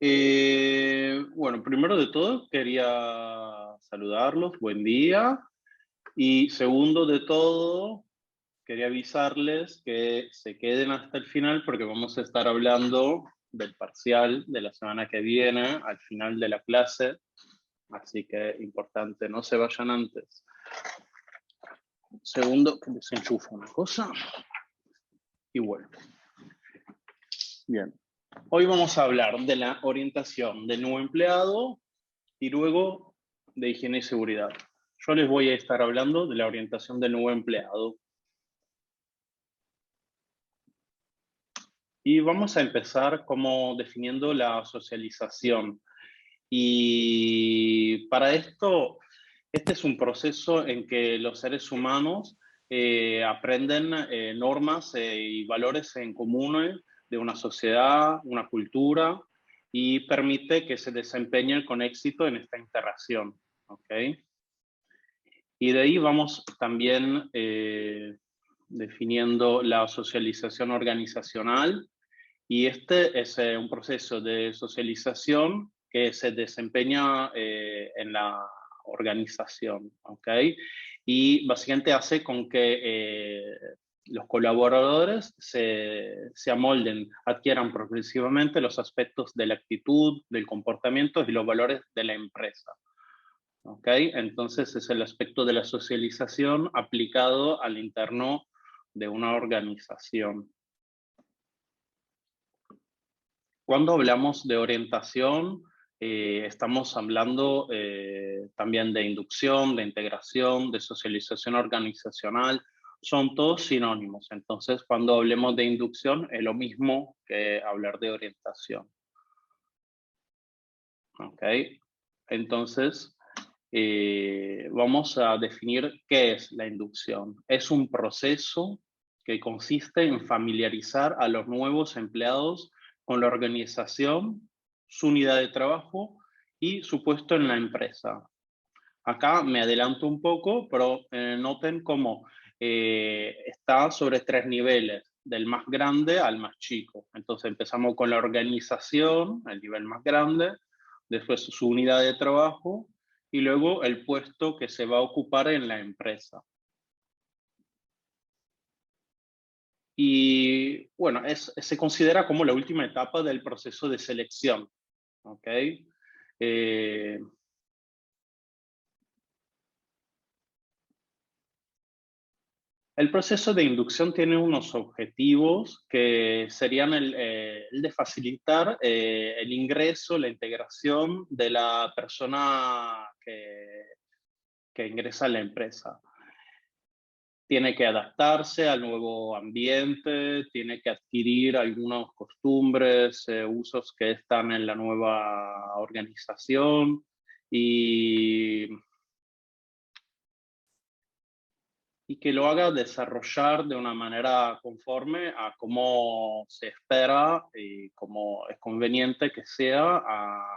Bueno, primero de todo quería saludarlos, buen día. Y segundo de todo, quería avisarles que se queden hasta el final porque vamos a estar hablando del parcial de la semana que viene, al final de la clase. Así que importante, no se vayan antes. Segundo, que desenchufo una cosa y vuelvo. Bien. Hoy vamos a hablar de la orientación del nuevo empleado y luego de higiene y seguridad. Yo les voy a estar hablando de la orientación del nuevo empleado. Y vamos a empezar como definiendo la socialización. Y para esto, este es un proceso en que los seres humanos aprenden normas y valores en común de una sociedad, una cultura, y permite que se desempeñen con éxito en esta interacción. ¿Okay? Y de ahí vamos también definiendo la socialización organizacional, y este es un proceso de socialización que se desempeña en la organización, ¿ok? Y básicamente hace con que los colaboradores se amolden, adquieran progresivamente los aspectos de la actitud, del comportamiento y los valores de la empresa. ¿Ok? Entonces es el aspecto de la socialización aplicado al interno de una organización. Cuando hablamos de orientación, estamos hablando también de inducción, de integración, de socialización organizacional. Son todos sinónimos. Entonces, cuando hablemos de inducción, es lo mismo que hablar de orientación. ¿Ok? Entonces, vamos a definir qué es la inducción. Es un proceso que consiste en familiarizar a los nuevos empleados con la organización, su unidad de trabajo y su puesto en la empresa. Acá me adelanto un poco, pero noten cómo está sobre 3 niveles, del más grande al más chico. Entonces empezamos con la organización, el nivel más grande, después su unidad de trabajo y luego el puesto que se va a ocupar en la empresa. Y bueno, se considera como la última etapa del proceso de selección. ¿Ok? Eh, El proceso de inducción tiene unos objetivos que serían el de facilitar el ingreso, la integración de la persona que ingresa a la empresa. Tiene que adaptarse al nuevo ambiente, tiene que adquirir algunas costumbres, usos que están en la nueva organización y que lo haga desarrollar de una manera conforme a cómo se espera y cómo es conveniente que sea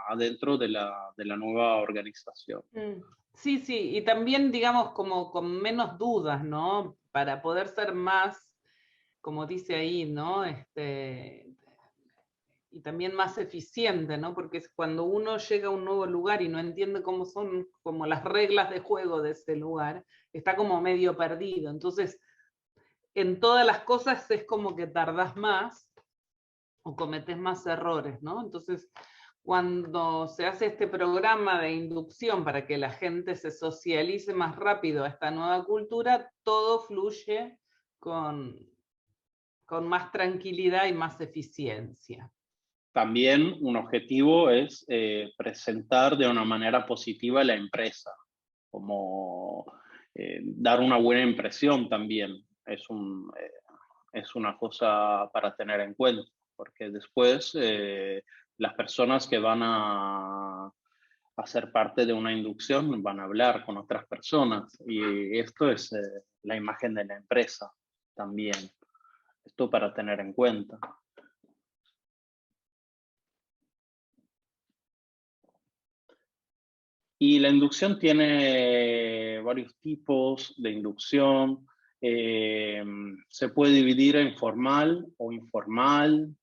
adentro de la nueva organización. Sí, sí, y también, digamos, como con menos dudas, ¿no? Para poder ser más, como dice ahí, ¿no? Y también más eficiente, ¿no? Porque es cuando uno llega a un nuevo lugar y no entiende cómo son como las reglas de juego de ese lugar, está como medio perdido. Entonces, en todas las cosas es como que tardás más o cometés más errores, ¿no? Entonces, cuando se hace este programa de inducción para que la gente se socialice más rápido a esta nueva cultura, todo fluye con más tranquilidad y más eficiencia. También un objetivo es presentar de una manera positiva la empresa, como dar una buena impresión también. Es una cosa para tener en cuenta, porque después las personas que van a ser parte de una inducción van a hablar con otras personas y esto es la imagen de la empresa también. Esto para tener en cuenta. Y la inducción tiene varios tipos de inducción. Se puede dividir en formal o informal.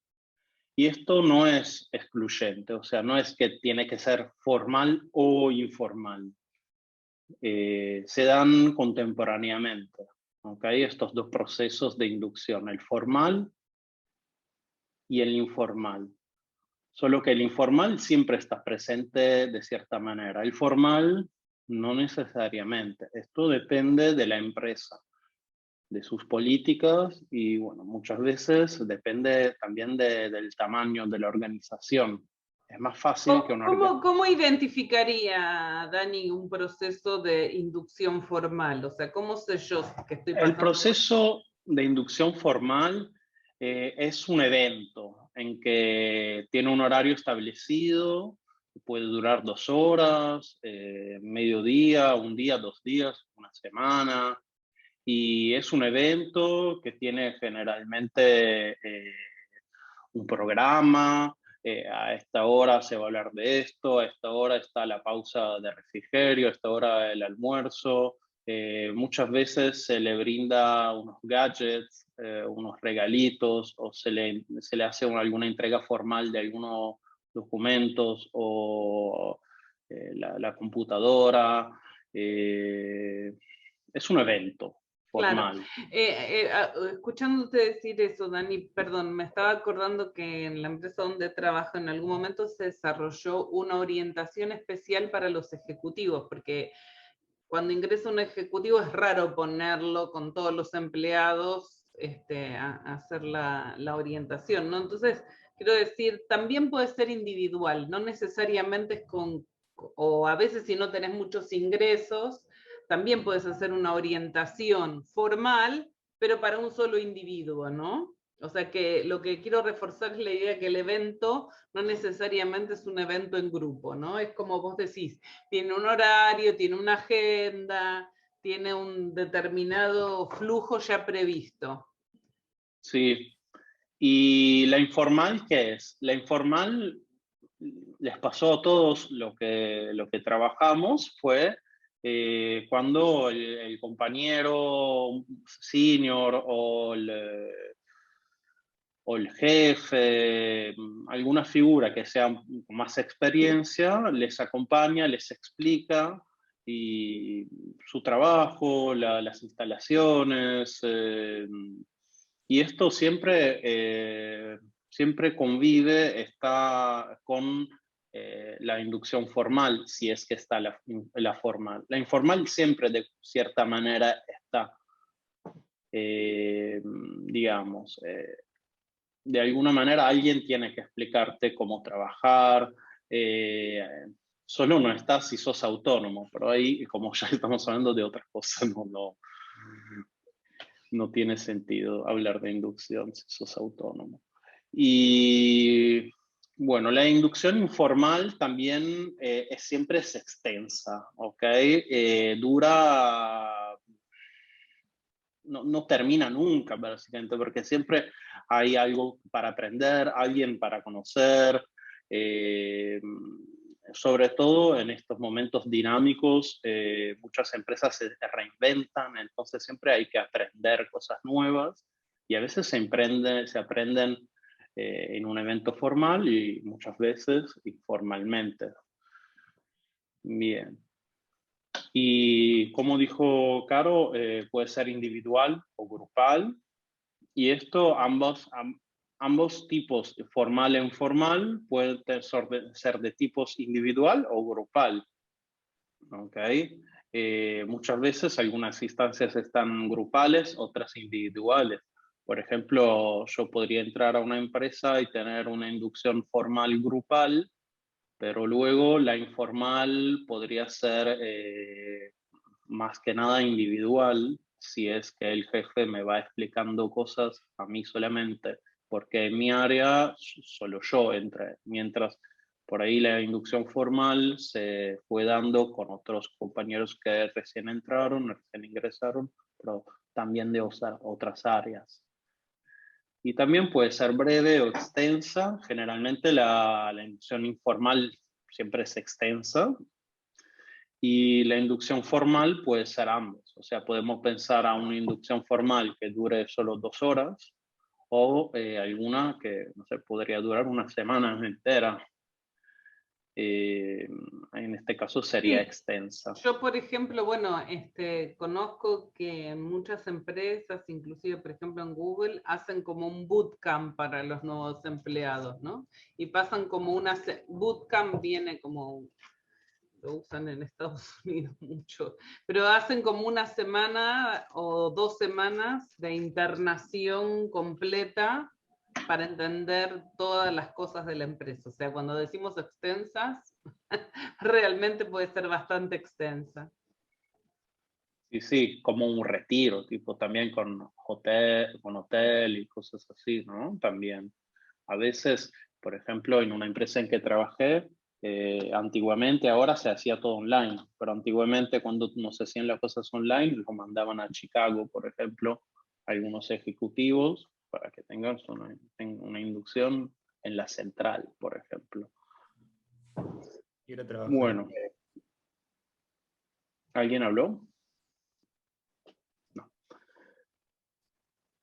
Y esto no es excluyente, o sea, no es que tiene que ser formal o informal. Se dan contemporáneamente, ¿ok? Estos dos procesos de inducción, el formal y el informal. Solo que el informal siempre está presente de cierta manera. El formal no necesariamente. Esto depende de la empresa, de sus políticas y, bueno, muchas veces depende también del tamaño de la organización. Es más fácil que una organización. ¿Cómo identificaría, Dani, un proceso de inducción formal? O sea, ¿cómo sé yo que estoy El pasando por... proceso de inducción formal es un evento en que tiene un horario establecido, puede durar 2 horas, mediodía, un día, 2 días, una semana, y es un evento que tiene generalmente un programa. A esta hora se va a hablar de esto, a esta hora está la pausa de refrigerio, a esta hora el almuerzo. Muchas veces se le brinda unos gadgets, unos regalitos, o se le hace alguna entrega formal de algunos documentos o la computadora. Es un evento Claro. formal. Escuchándote decir eso, Dani, perdón, me estaba acordando que en la empresa donde trabajo en algún momento se desarrolló una orientación especial para los ejecutivos, porque cuando ingresa un ejecutivo es raro ponerlo con todos los empleados a hacer la orientación, ¿no? Entonces, quiero decir, también puede ser individual, no necesariamente es o a veces si no tenés muchos ingresos, también puedes hacer una orientación formal, pero para un solo individuo, ¿no? O sea que lo que quiero reforzar es la idea que el evento no necesariamente es un evento en grupo, ¿no? Es como vos decís, tiene un horario, tiene una agenda, tiene un determinado flujo ya previsto. Sí. ¿Y la informal qué es? La informal les pasó a todos lo que trabajamos fue cuando el compañero senior o el jefe, alguna figura que sea con más experiencia, les acompaña, les explica y su trabajo, las instalaciones, y esto siempre convive, está con la inducción formal, si es que está la formal. La informal siempre de cierta manera está, digamos, de alguna manera alguien tiene que explicarte cómo trabajar. eh, Solo no está si sos autónomo, pero ahí, como ya estamos hablando de otras cosas, no tiene sentido hablar de inducción si sos autónomo. Y bueno, la inducción informal también siempre es extensa, ¿ok? Dura, no termina nunca, básicamente, porque siempre hay algo para aprender, alguien para conocer, eh, sobre todo en estos momentos dinámicos, muchas empresas se reinventan, entonces siempre hay que aprender cosas nuevas y a veces se aprenden en un evento formal y muchas veces informalmente. Bien. Y como dijo Caro, puede ser individual o grupal. Y esto, ambos tipos, formal e informal, pueden ser de tipos individual o grupal. ¿Okay? Muchas veces algunas instancias están grupales, otras individuales. Por ejemplo, yo podría entrar a una empresa y tener una inducción formal grupal, pero luego la informal podría ser más que nada individual, si es que el jefe me va explicando cosas a mí solamente, porque en mi área solo yo entré, mientras por ahí la inducción formal se fue dando con otros compañeros que recién entraron, recién ingresaron, pero también de otras áreas. Y también puede ser breve o extensa. Generalmente la inducción informal siempre es extensa y la inducción formal puede ser ambos. O sea, podemos pensar a una inducción formal que dure solo 2 horas o alguna que, no sé, podría durar una semana entera. En este caso sería Sí. extensa. Yo, por ejemplo, bueno, conozco que muchas empresas, inclusive, por ejemplo, en Google, hacen como un bootcamp para los nuevos empleados, ¿no? Y pasan como bootcamp viene como, lo usan en Estados Unidos mucho, pero hacen como una semana o 2 semanas de internación completa para entender todas las cosas de la empresa. O sea, cuando decimos extensas, realmente puede ser bastante extensa. Sí, sí, como un retiro, tipo también con hotel y cosas así, ¿no? También. A veces, por ejemplo, en una empresa en que trabajé, antiguamente, ahora se hacía todo online, pero antiguamente cuando no se hacían las cosas online, lo mandaban a Chicago, por ejemplo, algunos ejecutivos para que tengan una inducción en la central, por ejemplo. Quiero trabajar. Bueno, ¿alguien habló? No.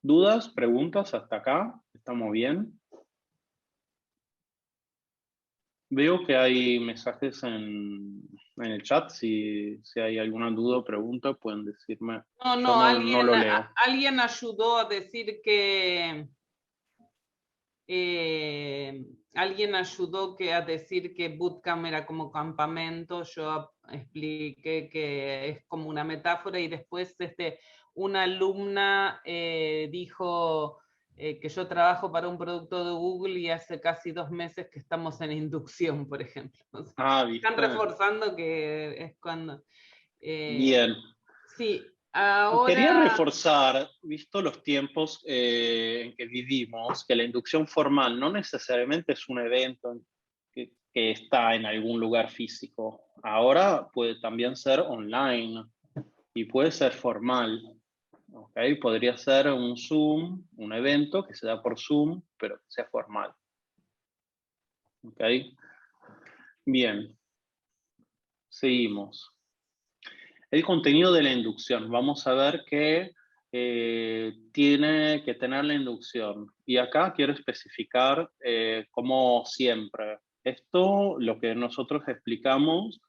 ¿Dudas, preguntas hasta acá? ¿Estamos bien? Veo que hay mensajes en el chat. Si hay alguna duda o pregunta, pueden decirme. No, Yo no, no lo leo. alguien ayudó a decir que alguien ayudó a decir que bootcamp era como campamento. Yo expliqué que es como una metáfora y después una alumna dijo que yo trabajo para un producto de Google y hace casi 2 meses que estamos en inducción, por ejemplo. O sea, están ¿viste? reforzando que es cuando... Bien. Sí, Quería ahora... reforzar, visto los tiempos en que vivimos, que la inducción formal no necesariamente es un evento que está en algún lugar físico. Ahora puede también ser online y puede ser formal. ¿Okay? Podría ser un Zoom, un evento que se da por Zoom, pero que sea formal. ¿Okay? Bien, seguimos. El contenido de la inducción. Vamos a ver qué tiene que tener la inducción. Y acá quiero especificar, como siempre, esto, lo que nosotros explicamos,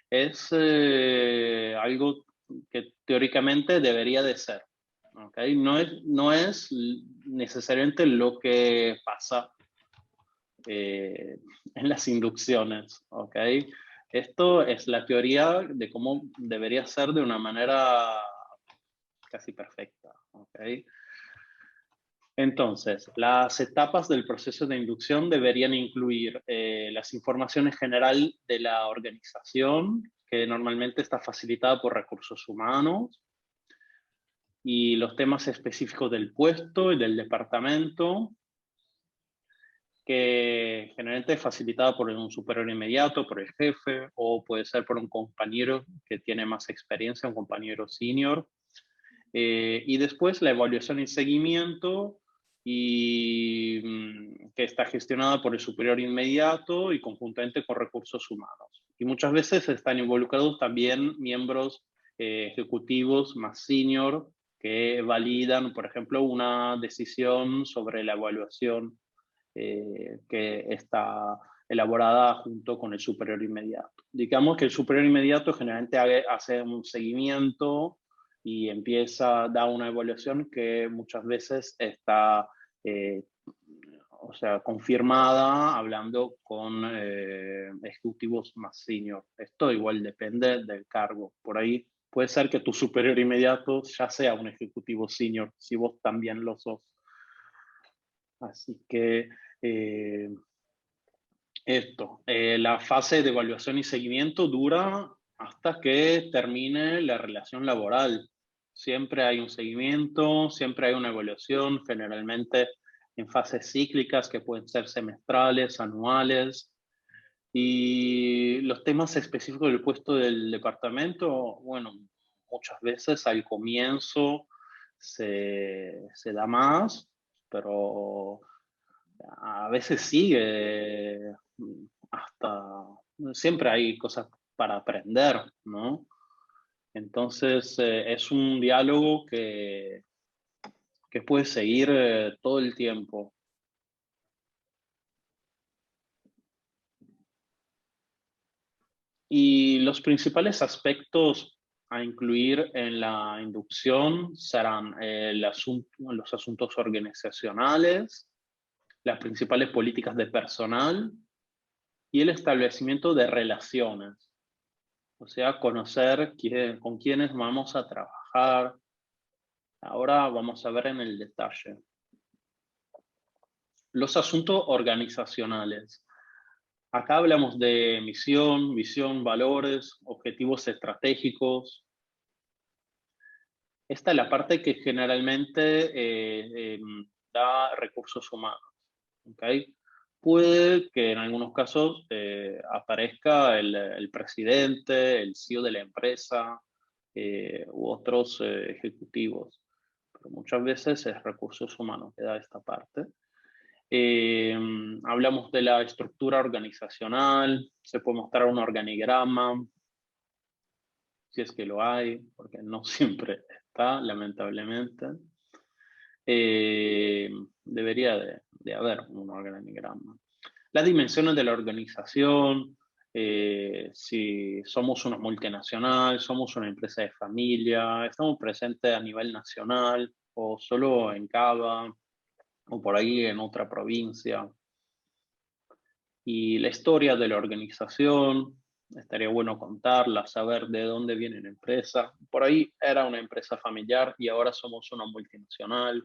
es algo que teóricamente debería de ser. ¿Okay? No es necesariamente lo que pasa en las inducciones. ¿Okay? Esto es la teoría de cómo debería ser de una manera casi perfecta. ¿Okay? Entonces, las etapas del proceso de inducción deberían incluir las informaciones general de la organización, que normalmente está facilitada por recursos humanos, y los temas específicos del puesto y del departamento, que generalmente es facilitada por un superior inmediato, por el jefe, o puede ser por un compañero que tiene más experiencia, un compañero senior. Y después la evaluación y seguimiento, que está gestionada por el superior inmediato y conjuntamente con recursos humanos. Y muchas veces están involucrados también miembros ejecutivos más senior que validan, por ejemplo, una decisión sobre la evaluación que está elaborada junto con el superior inmediato. Digamos que el superior inmediato generalmente hace un seguimiento y da una evaluación que muchas veces está, o sea, confirmada hablando con ejecutivos más senior. Esto igual depende del cargo. Por ahí puede ser que tu superior inmediato ya sea un ejecutivo senior, si vos también lo sos. Así que la fase de evaluación y seguimiento dura hasta que termine la relación laboral. Siempre hay un seguimiento, siempre hay una evaluación, generalmente en fases cíclicas que pueden ser semestrales, anuales. Y los temas específicos del puesto del departamento, bueno, muchas veces al comienzo se da más, pero a veces sigue hasta, siempre hay cosas para aprender, ¿no? Entonces es un diálogo que que puede seguir todo el tiempo. Y los principales aspectos a incluir en la inducción serán los asuntos organizacionales, las principales políticas de personal y el establecimiento de relaciones. O sea, conocer con quiénes vamos a trabajar. Ahora vamos a ver en el detalle. Los asuntos organizacionales. Acá hablamos de misión, visión, valores, objetivos estratégicos. Esta es la parte que generalmente da recursos humanos. ¿Okay? Puede que en algunos casos aparezca el presidente, el CEO de la empresa u otros ejecutivos, pero muchas veces es recursos humanos que da esta parte. Hablamos de la estructura organizacional, se puede mostrar un organigrama, si es que lo hay, porque no siempre está, lamentablemente. Debería de haber un organigrama. Las dimensiones de la organización, si somos una multinacional, somos una empresa de familia, estamos presentes a nivel nacional o solo en Cava o por ahí en otra provincia. Y la historia de la organización, estaría bueno contarla, saber de dónde viene la empresa. Por ahí era una empresa familiar y ahora somos una multinacional.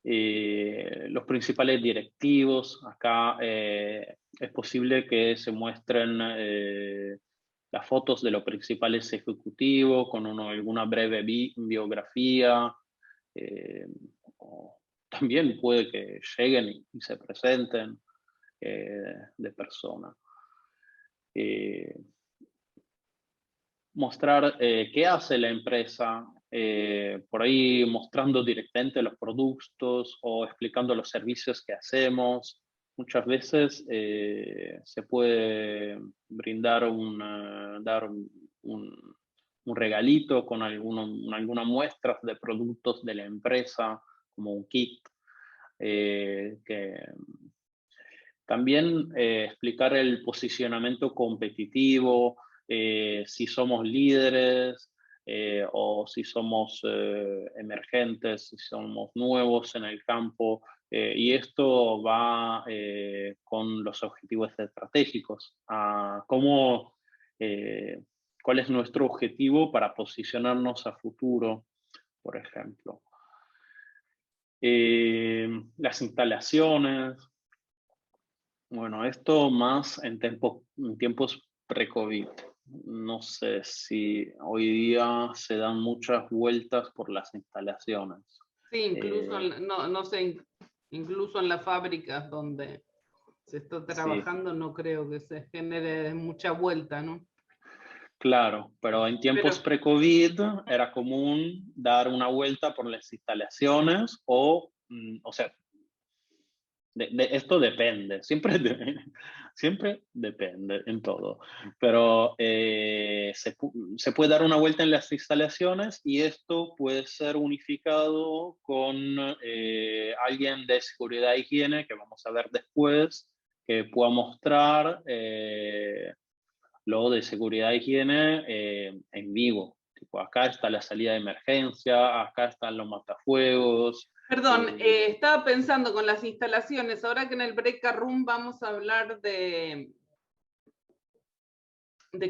Los principales directivos, acá es posible que se muestren las fotos de los principales ejecutivos con alguna breve biografía. O también puede que lleguen y se presenten de persona. Mostrar qué hace la empresa, por ahí mostrando directamente los productos o explicando los servicios que hacemos. Muchas veces se puede brindar dar un regalito con alguna muestra de productos de la empresa, como un kit, que también explicar el posicionamiento competitivo, si somos líderes o si somos emergentes, si somos nuevos en el campo. Y esto va con los objetivos estratégicos. ¿Cuál es nuestro objetivo para posicionarnos a futuro, por ejemplo? Las instalaciones. Bueno, esto más en tiempos pre-COVID. No sé si hoy día se dan muchas vueltas por las instalaciones. Sí, incluso, no sé, incluso en las fábricas donde se está trabajando, sí, no creo que se genere mucha vuelta, ¿no? Claro, pero en tiempos pre-COVID era común dar una vuelta por las instalaciones o sea, esto depende, siempre depende en todo, pero se puede dar una vuelta en las instalaciones y esto puede ser unificado con alguien de seguridad e higiene, que vamos a ver después, que pueda mostrar lo de seguridad e higiene en vivo. Tipo, acá está la salida de emergencia, acá están los matafuegos. Perdón, estaba pensando con las instalaciones, ahora que en el Break Room vamos a hablar de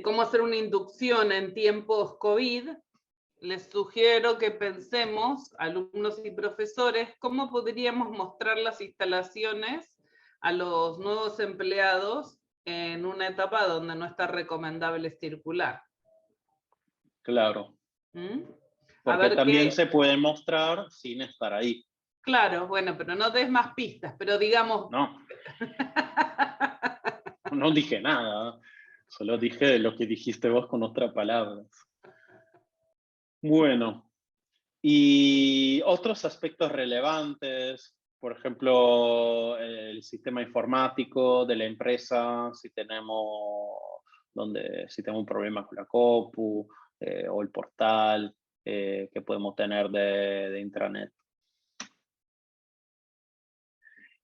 cómo hacer una inducción en tiempos COVID, les sugiero que pensemos, alumnos y profesores, cómo podríamos mostrar las instalaciones a los nuevos empleados en una etapa donde no está recomendable circular. Claro. Porque también se puede mostrar sin estar ahí. Claro, bueno, pero no des más pistas, pero digamos... No. No dije nada, solo dije lo que dijiste vos con otras palabras. Bueno, y otros aspectos relevantes, por ejemplo, el sistema informático de la empresa, si tenemos un problema con la compu, o el portal que podemos tener de intranet.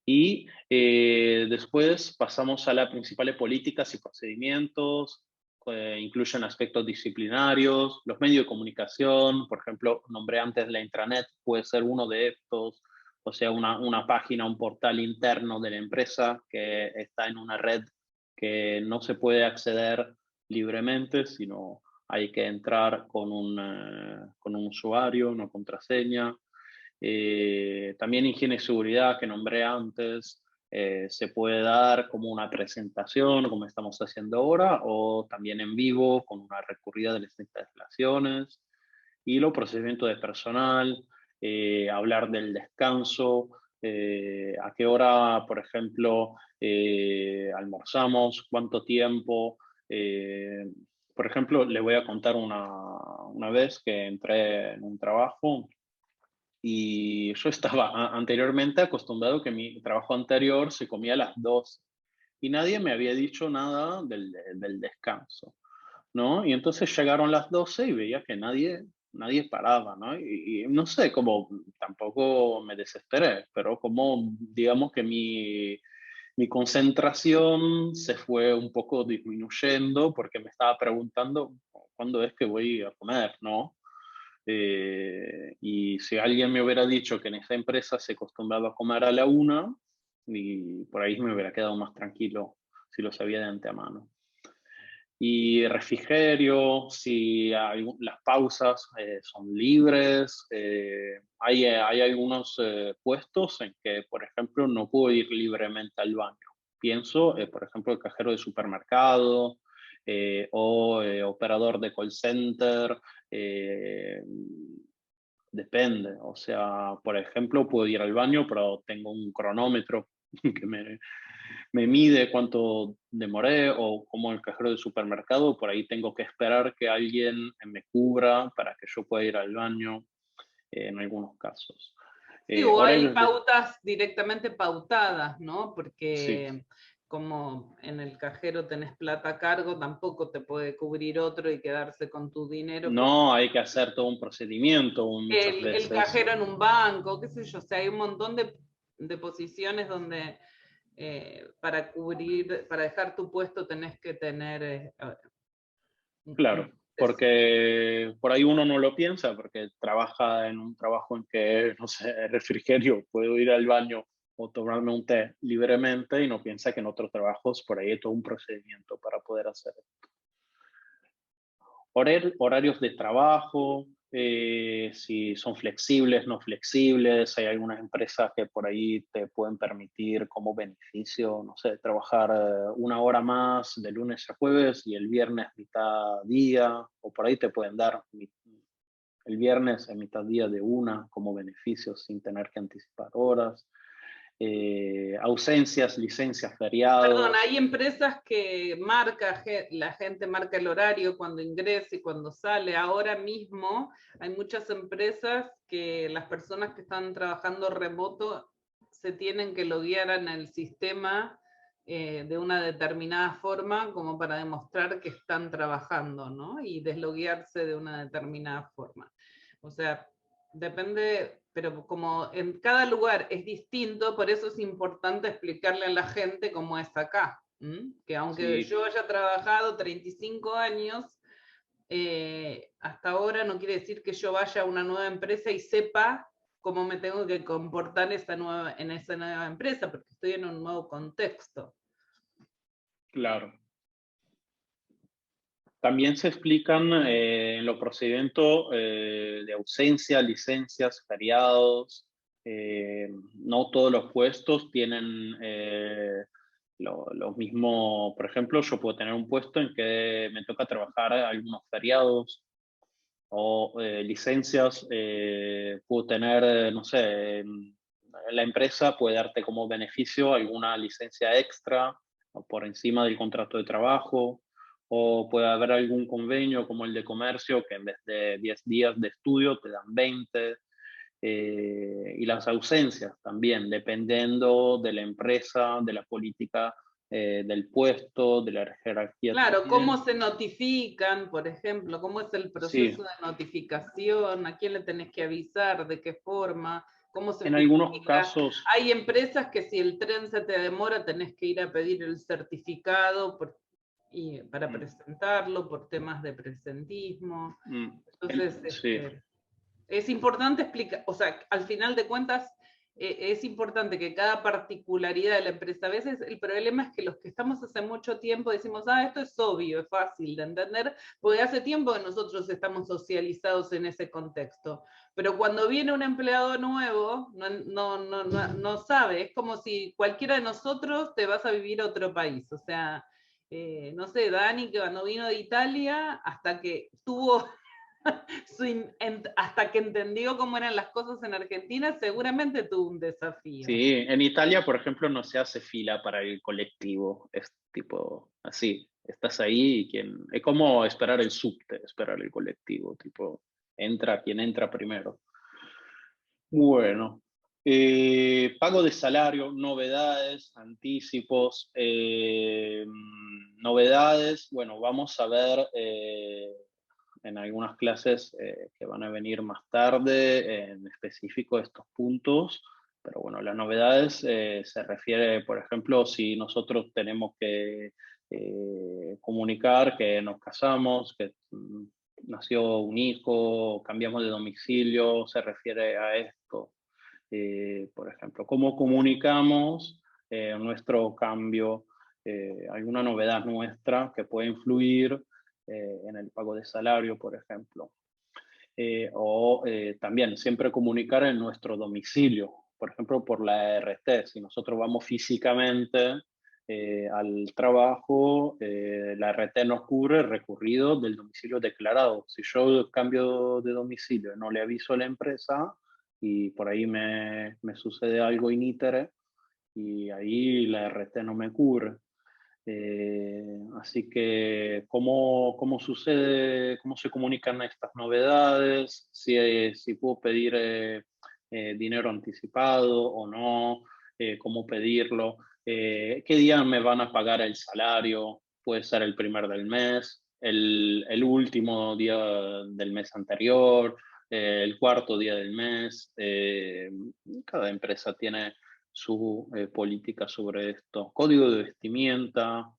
Y después pasamos a las principales políticas y procedimientos, incluyen aspectos disciplinarios, los medios de comunicación, por ejemplo, nombré antes la intranet, puede ser uno de estos, o sea, una página, un portal interno de la empresa que está en una red que no se puede acceder libremente, sino hay que entrar con un usuario, una contraseña. También higiene y seguridad que nombré antes, se puede dar como una presentación, como estamos haciendo ahora, o también en vivo, con una recurrida de las instalaciones, y los procedimientos de personal, hablar del descanso, a qué hora, por ejemplo, almorzamos, cuánto tiempo. Por ejemplo, le voy a contar una vez que entré en un trabajo y yo estaba anteriormente acostumbrado que mi trabajo anterior se comía a las 2 y nadie me había dicho nada del descanso, ¿no? Y entonces llegaron las 12 y veía que nadie paraba, ¿no? Y no sé, como tampoco me desesperé, pero como digamos que mi concentración se fue un poco disminuyendo porque me estaba preguntando cuándo es que voy a comer, ¿no? Y si alguien me hubiera dicho que en esa empresa se acostumbraba a comer a la 1, y por ahí me hubiera quedado más tranquilo si lo sabía de antemano. Y refrigerio, si las pausas son libres, hay algunos puestos en que, por ejemplo, no puedo ir libremente al baño. Pienso, por ejemplo, el cajero de supermercado o operador de call center. eh, Depende, o sea, por ejemplo, puedo ir al baño, pero tengo un cronómetro que me mide cuánto demoré, o como el cajero del supermercado, por ahí tengo que esperar que alguien me cubra para que yo pueda ir al baño en algunos casos. Sí, o hay Horarios de... pautas directamente pautadas, ¿no? Sí, Porque como en el cajero tenés plata a cargo, tampoco te puede cubrir otro y quedarse con tu dinero. no hay que hacer todo un procedimiento muchas El veces. cajero en un banco, qué sé yo, o sea, hay un montón de posiciones donde para cubrir, para dejar tu puesto tenés que tener Claro, porque por ahí uno no lo piensa, porque trabaja en un trabajo en que, no sé, el refrigerio, puedo ir al baño o tomarme un té libremente y no piensa que en otros trabajos por ahí hay todo un procedimiento para poder hacerlo. Horarios de trabajo, si son flexibles, no flexibles. Hay algunas empresas que por ahí te pueden permitir como beneficio, no sé, trabajar una hora más de lunes a jueves y el viernes mitad día, o por ahí te pueden dar el viernes en mitad día de una como beneficio sin tener que anticipar horas. Ausencias, licencias, Perdón, feriados. hay empresas que la gente marca el horario cuando ingresa y cuando sale. Ahora mismo hay muchas empresas que las personas que están trabajando remoto se tienen que loguear en el sistema de una determinada forma como para demostrar que están trabajando, ¿no? Y desloguearse de una determinada forma. O sea, depende, pero como en cada lugar es distinto, por eso es importante explicarle a la gente cómo es acá. Que aunque Sí, yo haya trabajado 35 años, hasta ahora no quiere decir que yo vaya a una nueva empresa y sepa cómo me tengo que comportar en esa nueva empresa, porque estoy en un nuevo contexto. claro. También se explican en los procedimientos de ausencia, licencias, feriados. No todos los puestos tienen lo mismo. Por ejemplo, yo puedo tener un puesto en que me toca trabajar algunos feriados o licencias. Puedo tener, no sé, la empresa puede darte como beneficio alguna licencia extra o por encima del contrato de trabajo, o puede haber algún convenio como el de comercio que en vez de 10 días de estudio te dan 20. Y las ausencias también, dependiendo de la empresa, de la política del puesto, de la jerarquía Claro, también. ¿cómo se notifican, por ejemplo? ¿Cómo es el Sí, proceso de notificación? ¿A quién le tenés que avisar? ¿De qué forma? ¿Cómo se En algunos justifica? casos, Hay empresas que si el tren se te demora tenés que ir a pedir el certificado para presentarlo por temas de presentismo. Entonces, sí. es importante explicar, o sea, al final de cuentas, es importante que cada particularidad de la empresa, a veces el problema es que los que estamos hace mucho tiempo decimos, esto es obvio, es fácil de entender, porque hace tiempo que nosotros estamos socializados en ese contexto. Pero cuando viene un empleado nuevo, no sabe, es como si cualquiera de nosotros te vas a vivir a otro país, o sea, no sé, Dani, que cuando vino de Italia, hasta que tuvo hasta que entendió cómo eran las cosas en Argentina, seguramente tuvo un desafío. Sí, en Italia, por ejemplo, no se hace fila para el colectivo, es tipo así, estás ahí y es como esperar el subte, esperar el colectivo, tipo, entra quien entra primero. Bueno, pago de salario, novedades, anticipos, novedades, bueno, vamos a ver en algunas clases que van a venir más tarde, en específico estos puntos, pero bueno, las novedades se refiere, por ejemplo, si nosotros tenemos que comunicar que nos casamos, que nació un hijo, cambiamos de domicilio, se refiere a esto. Por ejemplo, cómo comunicamos nuestro cambio, alguna novedad nuestra que puede influir en el pago de salario, por ejemplo. También siempre comunicar en nuestro domicilio, por ejemplo, por la RT. Si nosotros vamos físicamente al trabajo, la RT nos cubre el recurrido del domicilio declarado. Si yo cambio de domicilio y no le aviso a la empresa y por ahí me sucede algo in itere, y ahí la RT no me cubre. Así que, ¿cómo sucede, cómo se comunican estas novedades? Si puedo pedir dinero anticipado o no, cómo pedirlo, qué día me van a pagar el salario, puede ser el primer del mes, el último día del mes anterior, el cuarto día del mes. Cada empresa tiene su política sobre esto. Código de vestimenta,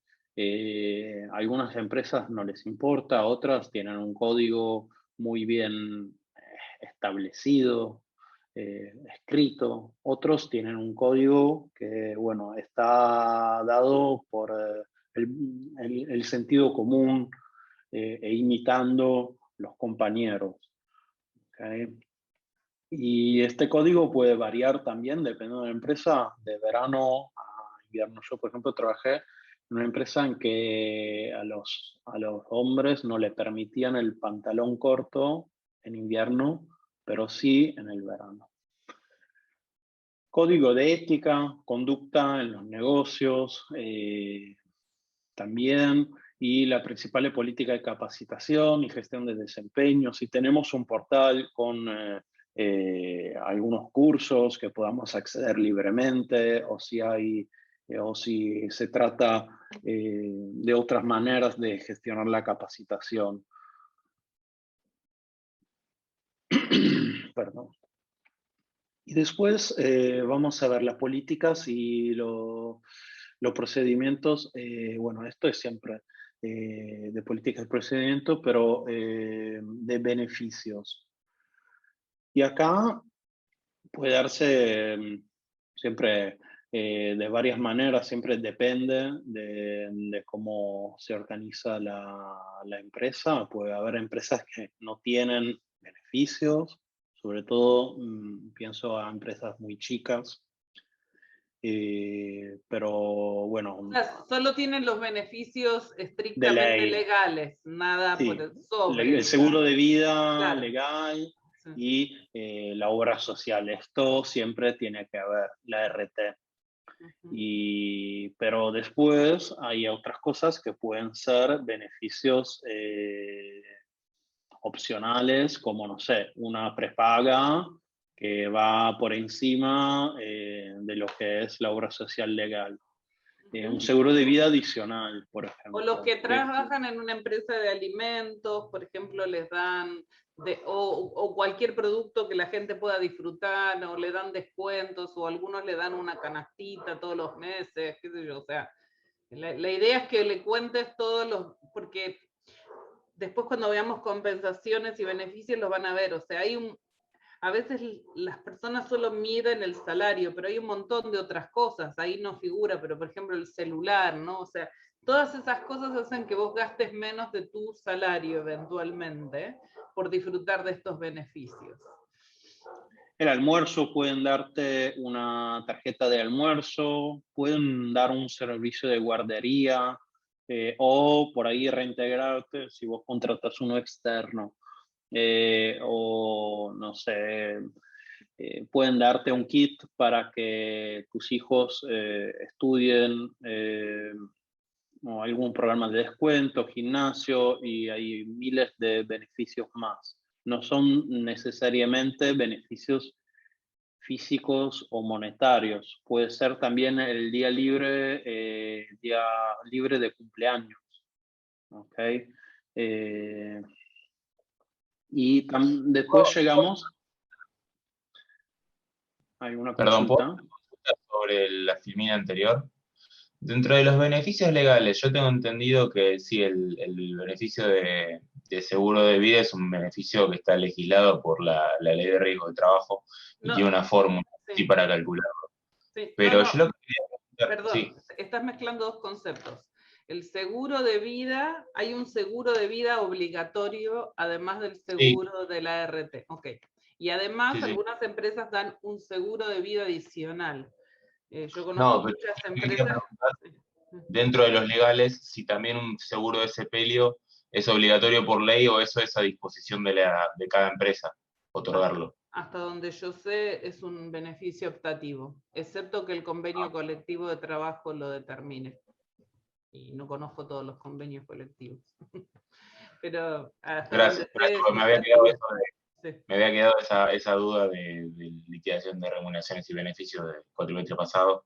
algunas empresas no les importa, otras tienen un código muy bien establecido, escrito, otros tienen un código que, bueno, está dado por el sentido común e imitando los compañeros. ¿Okay? Y este código puede variar también dependiendo de la empresa, de verano a invierno. Yo, por ejemplo, trabajé en una empresa en que a los hombres no le permitían el pantalón corto en invierno, pero sí en el verano. Código de ética, conducta en los negocios, también, y la principal política de capacitación y gestión de desempeño. Si tenemos un portal con algunos cursos que podamos acceder libremente, o si se trata de otras maneras de gestionar la capacitación. Perdón. Y después vamos a ver las políticas y los procedimientos. Bueno, esto es siempre de políticas y procedimientos, pero de beneficios. Y acá puede darse siempre de varias maneras, siempre depende de cómo se organiza la empresa. Puede haber empresas que no tienen beneficios, sobre todo pienso a empresas muy chicas, pero bueno, O sea, solo tienen los beneficios de estrictamente ley, legales, nada por sí, sobre. el seguro de vida Claro. legal Sí. y la obra social. Esto siempre tiene que haber, la RT. Pero después hay otras cosas que pueden ser beneficios opcionales, como, no sé, una prepaga que va por encima de lo que es la obra social legal. un seguro de vida adicional, por ejemplo. O los que trabajan en una empresa de alimentos, por ejemplo, les dan, o cualquier producto que la gente pueda disfrutar, o le dan descuentos, o algunos le dan una canastita todos los meses, qué sé yo. O sea, la idea es que le cuentes todos los, porque después cuando veamos compensaciones y beneficios los van a ver. O sea, a veces las personas solo miden el salario, pero hay un montón de otras cosas, ahí no figura, pero por ejemplo el celular, ¿no? O sea, todas esas cosas hacen que vos gastes menos de tu salario eventualmente por disfrutar de estos beneficios. El almuerzo, pueden darte una tarjeta de almuerzo, pueden dar un servicio de guardería, o por ahí reintegrarte si vos contratas uno externo. O no sé, pueden darte un kit para que tus hijos estudien, o algún programa de descuento, gimnasio, y hay miles de beneficios más. No son necesariamente beneficios físicos o monetarios. Puede ser también el día libre de cumpleaños. ¿Okay? Y después llegamos. ¿Hay una Perdón, ¿puedo consulta? preguntar sobre la filmina anterior? Dentro de los beneficios legales, yo tengo entendido que sí, el beneficio de seguro de vida es un beneficio que está legislado por la ley de riesgo de trabajo y No, tiene una fórmula sí, para calcularlo. sí. Pero No, yo lo que quería preguntar, perdón, sí, estás mezclando dos conceptos. El seguro de vida, hay un seguro de vida obligatorio, además del seguro de la ART. Ok. Y además, sí, sí. algunas empresas dan un seguro de vida adicional. Yo conozco No, pero muchas yo quería empresas. preguntar, dentro de los legales, si también un seguro de sepelio es obligatorio por ley o eso es a disposición de cada empresa, otorgarlo. Hasta donde yo sé, es un beneficio optativo, excepto que el convenio colectivo de trabajo lo determine. Y no conozco todos los convenios colectivos. Pero hasta Gracias, donde sé es me había quedado, optativo. Sí. me había quedado esa duda de liquidación de remuneraciones y beneficios del cuatrimestre pasado,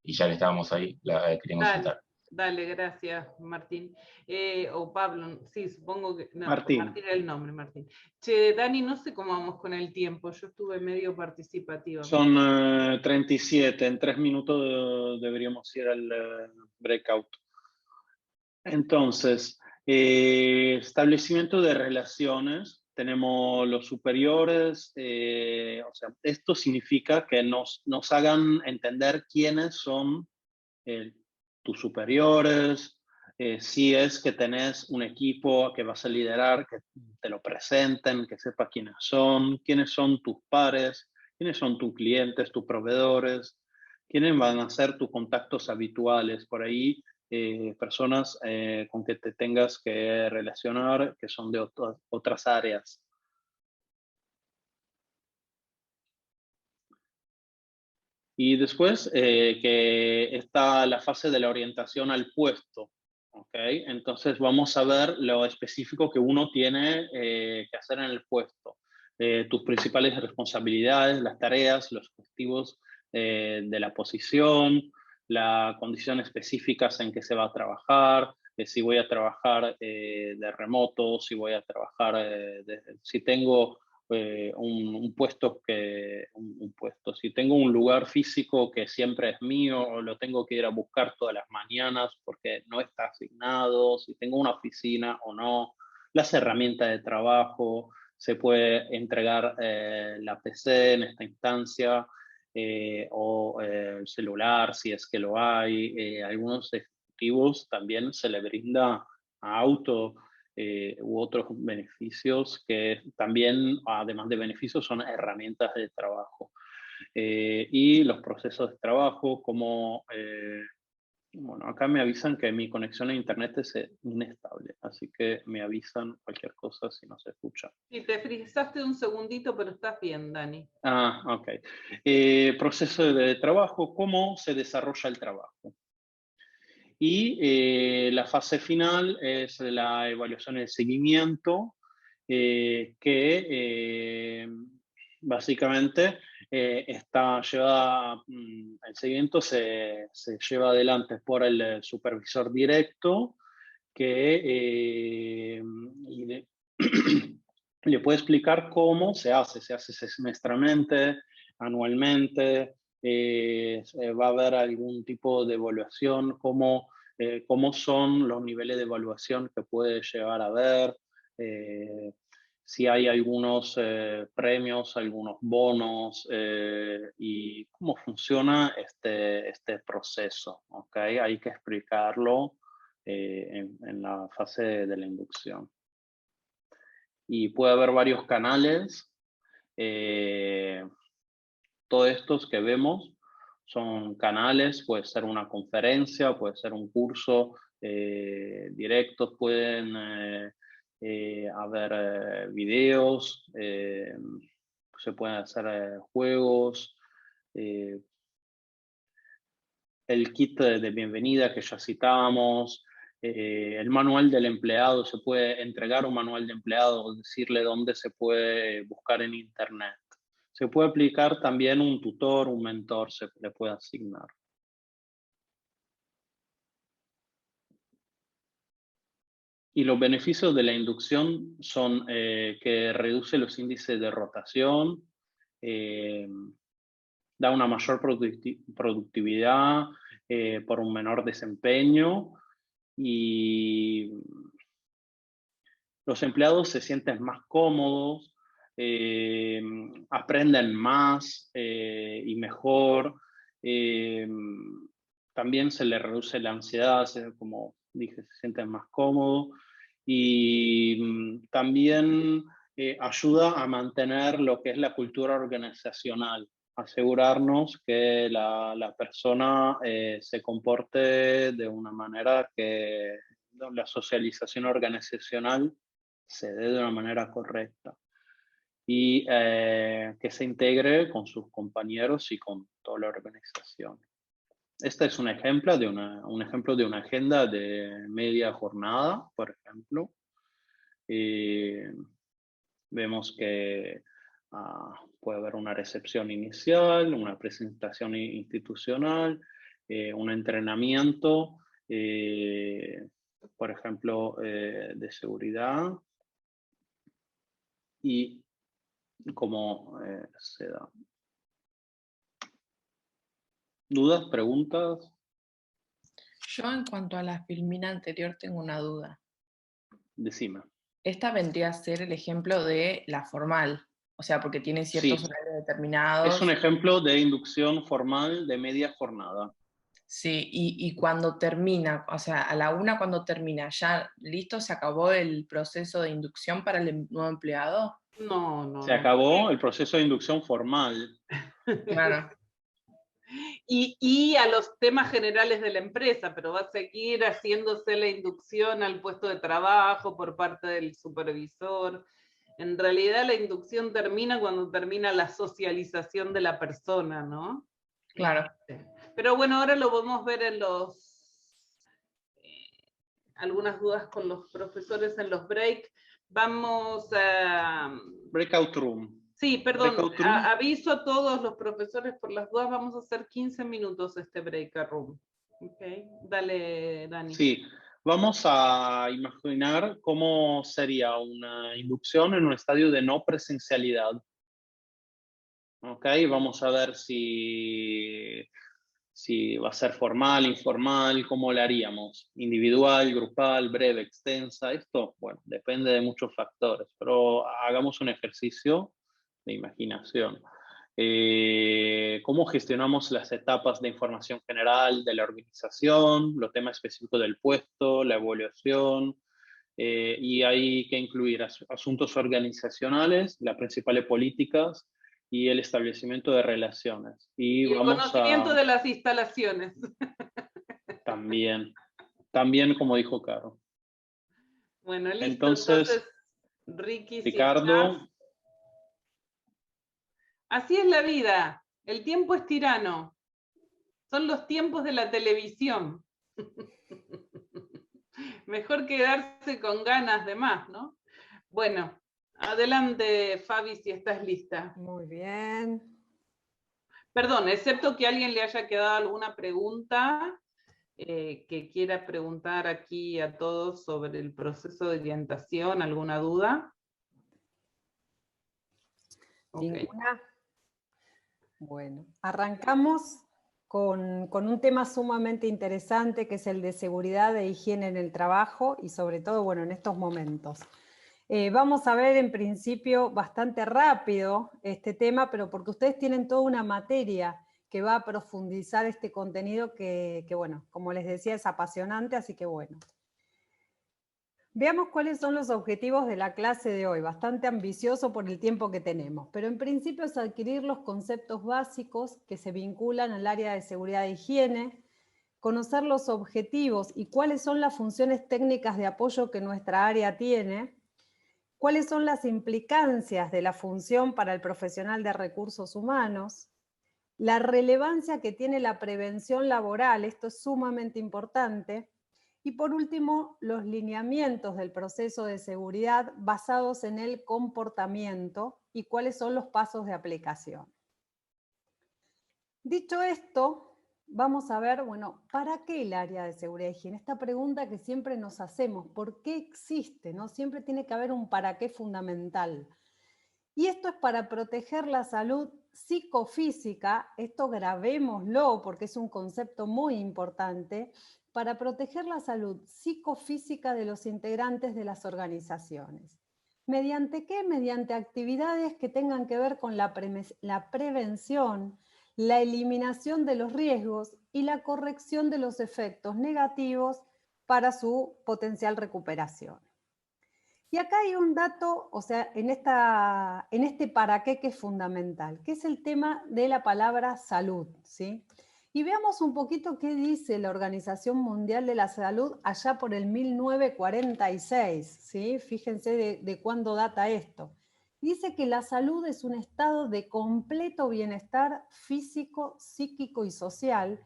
y ya que estábamos ahí, la queríamos consultar. Dale, gracias, Martín. O Pablo, sí, supongo que. No, Martín. Martín era el nombre, Martín. Che, Dani, no sé cómo vamos con el tiempo. Yo estuve medio participativa. Son 37, en 3 minutos deberíamos ir al breakout. Entonces, establecimiento de relaciones. Tenemos los superiores, o sea, esto significa que nos hagan entender quiénes son tus superiores, si es que tenés un equipo que vas a liderar, que te lo presenten, que sepa quiénes son tus pares, quiénes son tus clientes, tus proveedores, quiénes van a ser tus contactos habituales. Por ahí, personas con que te tengas que relacionar, que son de otras áreas. Y después que está la fase de la orientación al puesto. ¿Okay? Entonces vamos a ver lo específico que uno tiene que hacer en el puesto. Tus principales responsabilidades, las tareas, los objetivos de la posición, las condiciones específicas en que se va a trabajar, si voy a trabajar de remoto, si voy a trabajar, si tengo un puesto si tengo un lugar físico que siempre es mío o lo tengo que ir a buscar todas las mañanas porque no está asignado, si tengo una oficina o no, las herramientas de trabajo, se puede entregar la PC en esta instancia o el celular si es que lo hay. Algunos ejecutivos también se le brinda auto u otros beneficios que también, además de beneficios, son herramientas de trabajo. Y los procesos de trabajo, como, bueno, acá me avisan que mi conexión a internet es inestable, así que me avisan cualquier cosa si no se escucha. Sí, te frisaste un segundito, pero estás bien, Dani. Ok. Proceso de trabajo, ¿cómo se desarrolla el trabajo? Y la fase final es la evaluación y el seguimiento, que básicamente el seguimiento se lleva adelante por el supervisor directo que le puede explicar cómo se hace semestralmente, anualmente, va a haber algún tipo de evaluación, cómo son los niveles de evaluación que puede llegar a haber, si hay algunos premios, algunos bonos, y cómo funciona este proceso, ¿ok? Hay que explicarlo en la fase de la inducción. Y puede haber varios canales. Todos estos que vemos son canales, puede ser una conferencia, puede ser un curso directos, pueden haber videos, se pueden hacer juegos, el kit de bienvenida que ya citábamos, el manual del empleado, se puede entregar un manual de empleado, decirle dónde se puede buscar en internet. Se puede aplicar también un tutor, un mentor, se le puede asignar. Y los beneficios de la inducción son que reduce los índices de rotación, da una mayor productividad por un menor desempeño, y los empleados se sienten más cómodos, aprenden más y mejor. También se les reduce la ansiedad, como dije, se sienten más cómodos. Y también ayuda a mantener lo que es la cultura organizacional, asegurarnos que la persona se comporte de una manera que la socialización organizacional se dé de una manera correcta y que se integre con sus compañeros y con toda la organización. Este es un ejemplo de una agenda de media jornada, por ejemplo. Vemos que puede haber una recepción inicial, una presentación institucional, un entrenamiento, por ejemplo, de seguridad, y cómo se da. ¿Dudas, preguntas? Yo en cuanto a la filmina anterior tengo una duda. Decime. Esta vendría a ser el ejemplo de la formal, o sea, porque tiene ciertos Sí. horarios determinados. Es un ejemplo de inducción formal de media jornada. Sí, y cuando termina, o sea, a la 1 cuando termina, ¿ya listo? ¿Se acabó el proceso de inducción para el nuevo empleado? No. Se acabó el proceso de inducción formal. Claro. Y a los temas generales de la empresa, pero va a seguir haciéndose la inducción al puesto de trabajo por parte del supervisor. En realidad la inducción termina cuando termina la socialización de la persona, ¿no? Claro. Pero bueno, ahora lo podemos ver en algunas dudas con los profesores en los break. Vamos a... Breakout room. Sí, perdón, Breakout room. aviso a todos los profesores por las dudas, vamos a hacer 15 minutos este breakout room. Okay. Dale, Dani. Sí, vamos a imaginar cómo sería una inducción en un estadio de no presencialidad. Ok, vamos a ver si va a ser formal, informal, cómo lo haríamos. Individual, grupal, breve, extensa. Esto, bueno, depende de muchos factores, pero hagamos un ejercicio de imaginación. ¿Cómo gestionamos las etapas de información general de la organización, los temas específicos del puesto, la evaluación? Y hay que incluir asuntos organizacionales, las principales políticas y el establecimiento de relaciones. Y el conocimiento de las instalaciones. También como dijo Caro. Bueno, listo. Entonces Ricky, Ricardo. Si así es la vida. El tiempo es tirano. Son los tiempos de la televisión. Mejor quedarse con ganas de más, ¿no? Bueno, adelante, Fabi, si estás lista. Muy bien. Perdón, excepto que a alguien le haya quedado alguna pregunta que quiera preguntar aquí a todos sobre el proceso de orientación, ¿alguna duda? ¿Ninguna? Bueno, arrancamos con un tema sumamente interesante que es el de seguridad e higiene en el trabajo y sobre todo, bueno, en estos momentos. Vamos a ver en principio bastante rápido este tema, pero porque ustedes tienen toda una materia que va a profundizar este contenido que bueno, como les decía, es apasionante, así que bueno. Veamos cuáles son los objetivos de la clase de hoy, bastante ambicioso por el tiempo que tenemos, pero en principio es adquirir los conceptos básicos que se vinculan al área de seguridad e higiene, conocer los objetivos y cuáles son las funciones técnicas de apoyo que nuestra área tiene, cuáles son las implicancias de la función para el profesional de recursos humanos, la relevancia que tiene la prevención laboral, esto es sumamente importante, y por último, los lineamientos del proceso de seguridad basados en el comportamiento y cuáles son los pasos de aplicación. Dicho esto, vamos a ver, bueno, ¿para qué el área de seguridad y higiene? Esta pregunta que siempre nos hacemos, ¿por qué existe? ¿No? Siempre tiene que haber un para qué fundamental. Y esto es para proteger la salud psicofísica, esto grabémoslo porque es un concepto muy importante, para proteger la salud psicofísica de los integrantes de las organizaciones. ¿Mediante qué? Mediante actividades que tengan que ver con la prevención, la eliminación de los riesgos y la corrección de los efectos negativos para su potencial recuperación. Y acá hay un dato, o sea, en este para qué que es fundamental, que es el tema de la palabra salud, ¿sí? Y veamos un poquito qué dice la Organización Mundial de la Salud allá por el 1946, ¿sí? Fíjense de cuándo data esto. Dice que la salud es un estado de completo bienestar físico, psíquico y social,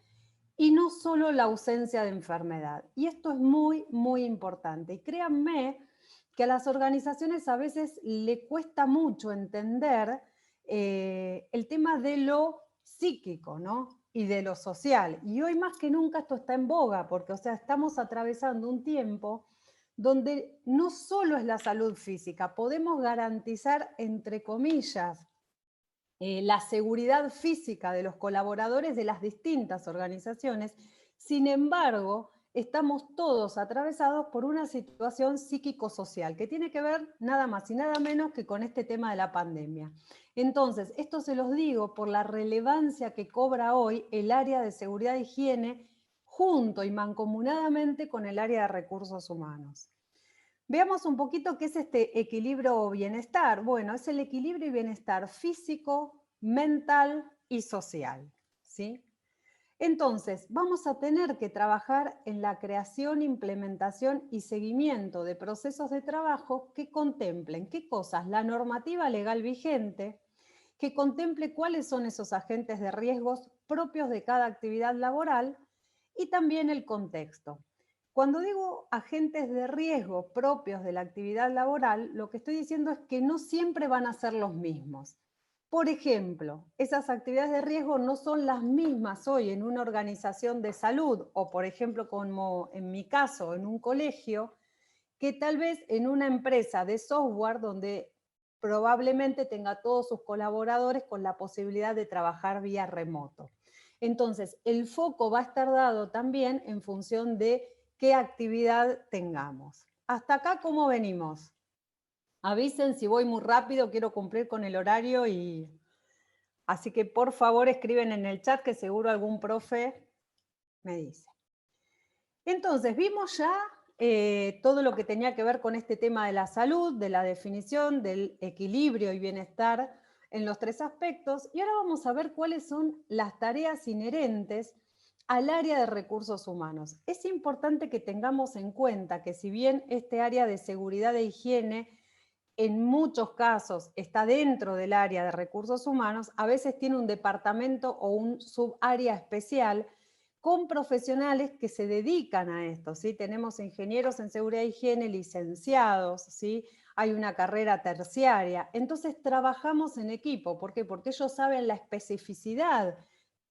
y no solo la ausencia de enfermedad. Y esto es muy, muy importante. Y créanme que a las organizaciones a veces le cuesta mucho entender el tema de lo psíquico, ¿no? Y de lo social. Y hoy más que nunca esto está en boga, porque o sea, estamos atravesando un tiempo donde no solo es la salud física, podemos garantizar, entre comillas, la seguridad física de los colaboradores de las distintas organizaciones. Sin embargo, estamos todos atravesados por una situación psíquico-social que tiene que ver nada más y nada menos que con este tema de la pandemia. Entonces, esto se los digo por la relevancia que cobra hoy el área de seguridad e higiene junto y mancomunadamente con el área de recursos humanos. Veamos un poquito qué es este equilibrio o bienestar. Bueno, es el equilibrio y bienestar físico, mental y social, ¿sí? Entonces, vamos a tener que trabajar en la creación, implementación y seguimiento de procesos de trabajo que contemplen, ¿qué cosas? La normativa legal vigente, que contemple cuáles son esos agentes de riesgos propios de cada actividad laboral y también el contexto. Cuando digo agentes de riesgo propios de la actividad laboral, lo que estoy diciendo es que no siempre van a ser los mismos. Por ejemplo, esas actividades de riesgo no son las mismas hoy en una organización de salud o, por ejemplo, como en mi caso, en un colegio, que tal vez en una empresa de software donde probablemente tenga todos sus colaboradores con la posibilidad de trabajar vía remoto. Entonces, el foco va a estar dado también en función de qué actividad tengamos. Hasta acá, ¿cómo venimos? Avisen si voy muy rápido, quiero cumplir con el horario y... Así que por favor escriben en el chat que seguro algún profe me dice. Entonces, vimos ya todo lo que tenía que ver con este tema de la salud, de la definición, del equilibrio y bienestar en los tres aspectos, y ahora vamos a ver cuáles son las tareas inherentes al área de recursos humanos. Es importante que tengamos en cuenta que si bien este área de seguridad e higiene en muchos casos está dentro del área de recursos humanos, a veces tiene un departamento o un subárea especial con profesionales que se dedican a esto, ¿sí? Tenemos ingenieros en seguridad e higiene licenciados, ¿sí? hay una carrera terciaria. Entonces trabajamos en equipo. ¿Por qué? Porque ellos saben la especificidad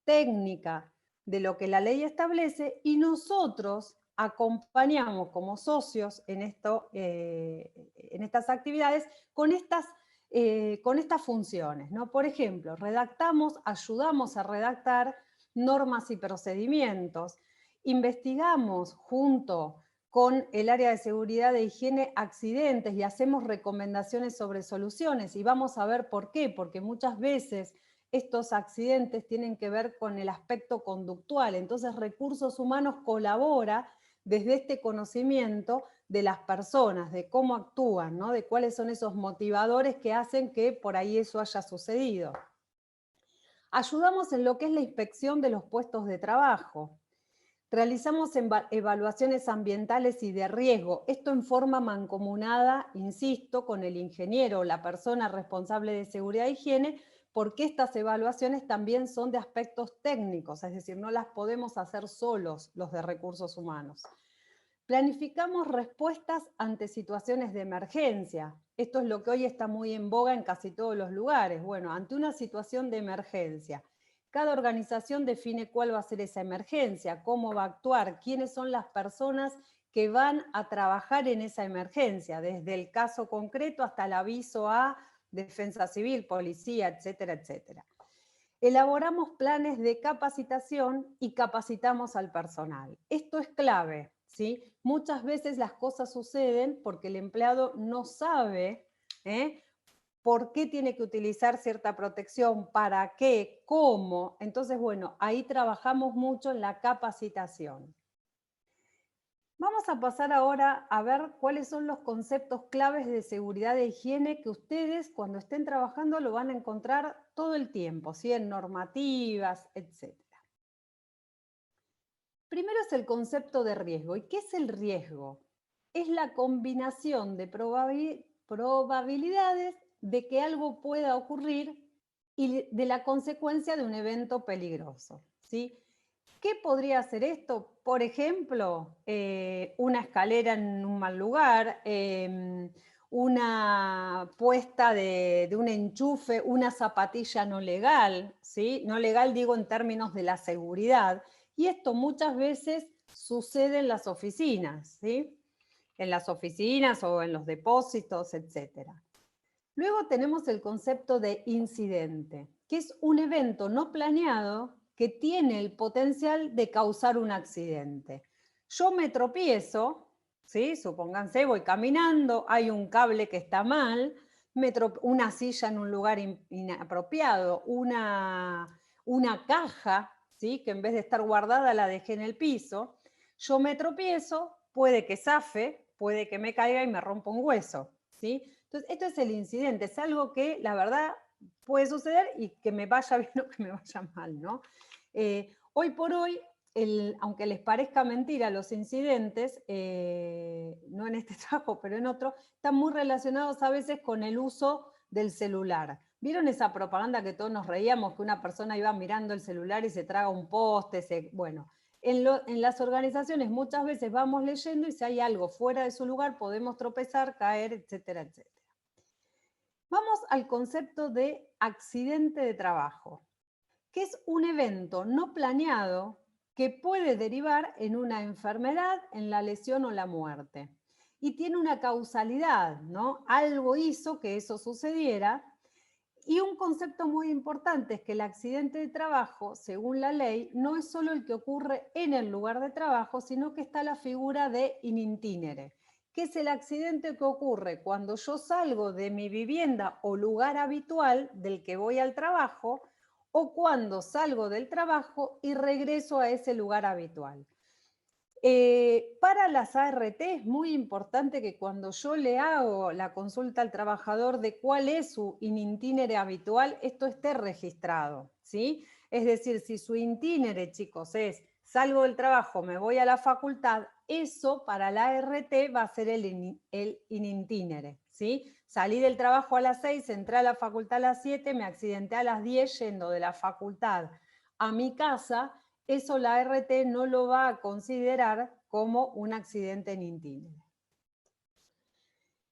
técnica de lo que la ley establece y nosotros acompañamos como socios en estas actividades con estas funciones, ¿no? Por ejemplo, ayudamos a redactar normas y procedimientos, investigamos junto con el área de seguridad e higiene accidentes y hacemos recomendaciones sobre soluciones, y vamos a ver por qué, porque muchas veces estos accidentes tienen que ver con el aspecto conductual, entonces Recursos Humanos colabora desde este conocimiento de las personas, de cómo actúan, ¿no? De cuáles son esos motivadores que hacen que por ahí eso haya sucedido. Ayudamos en lo que es la inspección de los puestos de trabajo. Realizamos evaluaciones ambientales y de riesgo, esto en forma mancomunada, insisto, con el ingeniero o la persona responsable de seguridad e higiene, porque estas evaluaciones también son de aspectos técnicos, es decir, no las podemos hacer solos los de recursos humanos. Planificamos respuestas ante situaciones de emergencia. Esto es lo que hoy está muy en boga en casi todos los lugares. Bueno, ante una situación de emergencia, cada organización define cuál va a ser esa emergencia, cómo va a actuar, quiénes son las personas que van a trabajar en esa emergencia, desde el caso concreto hasta el aviso a defensa civil, policía, etcétera, etcétera. Elaboramos planes de capacitación y capacitamos al personal. Esto es clave, ¿sí? Muchas veces las cosas suceden porque el empleado no sabe por qué tiene que utilizar cierta protección, para qué, cómo. Entonces, bueno, ahí trabajamos mucho en la capacitación. Vamos a pasar ahora a ver cuáles son los conceptos claves de seguridad e higiene que ustedes cuando estén trabajando lo van a encontrar todo el tiempo, ¿sí? En normativas, etc. Primero es el concepto de riesgo. ¿Y qué es el riesgo? Es la combinación de probabilidades de que algo pueda ocurrir y de la consecuencia de un evento peligroso, ¿sí? ¿Qué podría ser esto? Por ejemplo, una escalera en un mal lugar, una puesta de un enchufe, una zapatilla no legal, ¿sí? No legal digo en términos de la seguridad, y esto muchas veces sucede en las oficinas, ¿sí? En las oficinas o en los depósitos, etc. Luego tenemos el concepto de incidente, que es un evento no planeado que tiene el potencial de causar un accidente. Yo me tropiezo, ¿sí? Supónganse, voy caminando, hay un cable que está mal, una silla en un lugar inapropiado, una caja, ¿sí? Que en vez de estar guardada la dejé en el piso, yo me tropiezo, puede que zafe, puede que me caiga y me rompa un hueso, ¿sí? Entonces, esto es el incidente, es algo que la verdad puede suceder y que me vaya bien o que me vaya mal, ¿no? Hoy por hoy, aunque les parezca mentira, los incidentes, no en este trabajo, pero en otro, están muy relacionados a veces con el uso del celular. ¿Vieron esa propaganda que todos nos reíamos, que una persona iba mirando el celular y se traga un poste? Bueno, en las organizaciones muchas veces vamos leyendo y si hay algo fuera de su lugar podemos tropezar, caer, etcétera, etcétera. Vamos al concepto de accidente de trabajo, que es un evento no planeado que puede derivar en una enfermedad, en la lesión o la muerte. Y tiene una causalidad, ¿no? Algo hizo que eso sucediera. Y un concepto muy importante es que el accidente de trabajo, según la ley, no es solo el que ocurre en el lugar de trabajo, sino que está la figura de in itinere, que es el accidente que ocurre cuando yo salgo de mi vivienda o lugar habitual del que voy al trabajo, o cuando salgo del trabajo y regreso a ese lugar habitual. Para las ART es muy importante que cuando yo le hago la consulta al trabajador de cuál es su in-itinere habitual, esto esté registrado, ¿sí? Es decir, si su in-itinere, chicos, es salgo del trabajo, me voy a la facultad, eso para la ART va a ser el in-itinere, ¿sí? Salí del trabajo a las 6, entré a la facultad a las 7, me accidenté a las 10 yendo de la facultad a mi casa. Eso la ART no lo va a considerar como un accidente in itinere.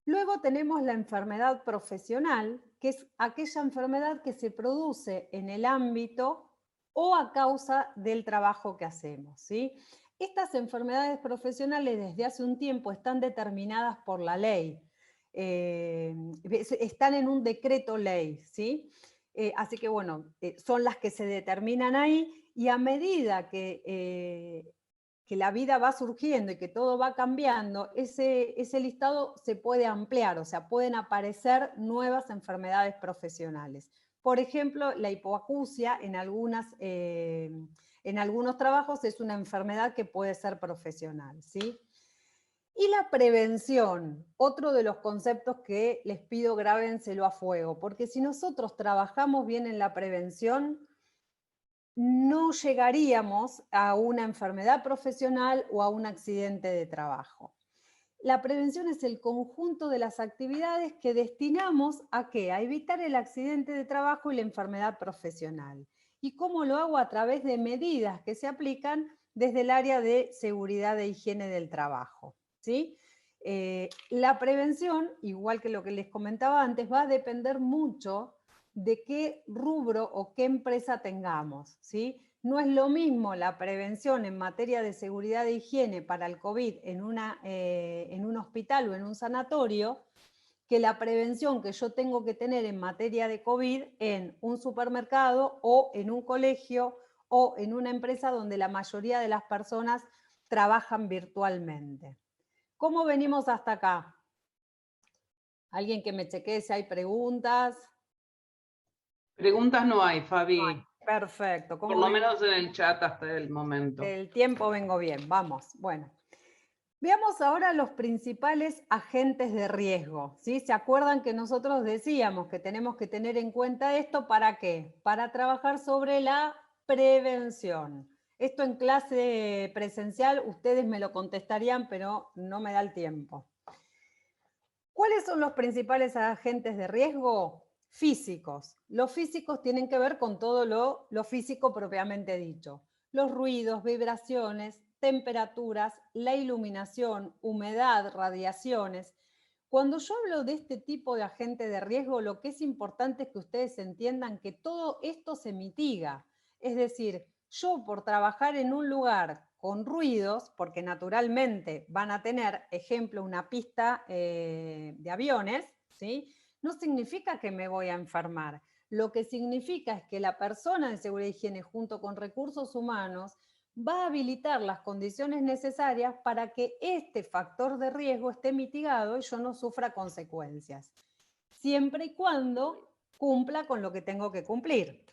Luego tenemos la enfermedad profesional, que es aquella enfermedad que se produce en el ámbito o a causa del trabajo que hacemos, ¿sí? Estas enfermedades profesionales desde hace un tiempo están determinadas por la ley, están en un decreto ley, ¿sí? Así que bueno, son las que se determinan ahí, y a medida que la vida va surgiendo y que todo va cambiando, ese listado se puede ampliar, o sea, pueden aparecer nuevas enfermedades profesionales. Por ejemplo, la hipoacusia en algunos trabajos es una enfermedad que puede ser profesional, ¿sí? Y la prevención, otro de los conceptos que les pido grábenselo a fuego, porque si nosotros trabajamos bien en la prevención, no llegaríamos a una enfermedad profesional o a un accidente de trabajo. La prevención es el conjunto de las actividades que destinamos ¿a qué? A evitar el accidente de trabajo y la enfermedad profesional. ¿Y cómo lo hago? A través de medidas que se aplican desde el área de seguridad e higiene del trabajo, ¿sí? La prevención, igual que lo que les comentaba antes, va a depender mucho de qué rubro o qué empresa tengamos, ¿sí? No es lo mismo la prevención en materia de seguridad e higiene para el COVID en un hospital o en un sanatorio, que la prevención que yo tengo que tener en materia de COVID en un supermercado o en un colegio o en una empresa donde la mayoría de las personas trabajan virtualmente. ¿Cómo venimos hasta acá? ¿Alguien que me chequee si hay preguntas? Preguntas no hay, Fabi. Perfecto. Por lo menos en el chat hasta el momento. El tiempo vengo bien, vamos. Bueno, veamos ahora los principales agentes de riesgo, ¿sí? ¿Se acuerdan que nosotros decíamos que tenemos que tener en cuenta esto? ¿Para qué? Para trabajar sobre la prevención. Esto en clase presencial ustedes me lo contestarían, pero no me da el tiempo. ¿Cuáles son los principales agentes de riesgo? Físicos. Los físicos tienen que ver con todo lo físico propiamente dicho. Los ruidos, vibraciones, temperaturas, la iluminación, humedad, radiaciones. Cuando yo hablo de este tipo de agente de riesgo, lo que es importante es que ustedes entiendan que todo esto se mitiga. Es decir, yo por trabajar en un lugar con ruidos, porque naturalmente van a tener, ejemplo, una pista de aviones, ¿sí? No significa que me voy a enfermar. Lo que significa es que la persona de seguridad e higiene junto con recursos humanos va a habilitar las condiciones necesarias para que este factor de riesgo esté mitigado y yo no sufra consecuencias, siempre y cuando cumpla con lo que tengo que cumplir.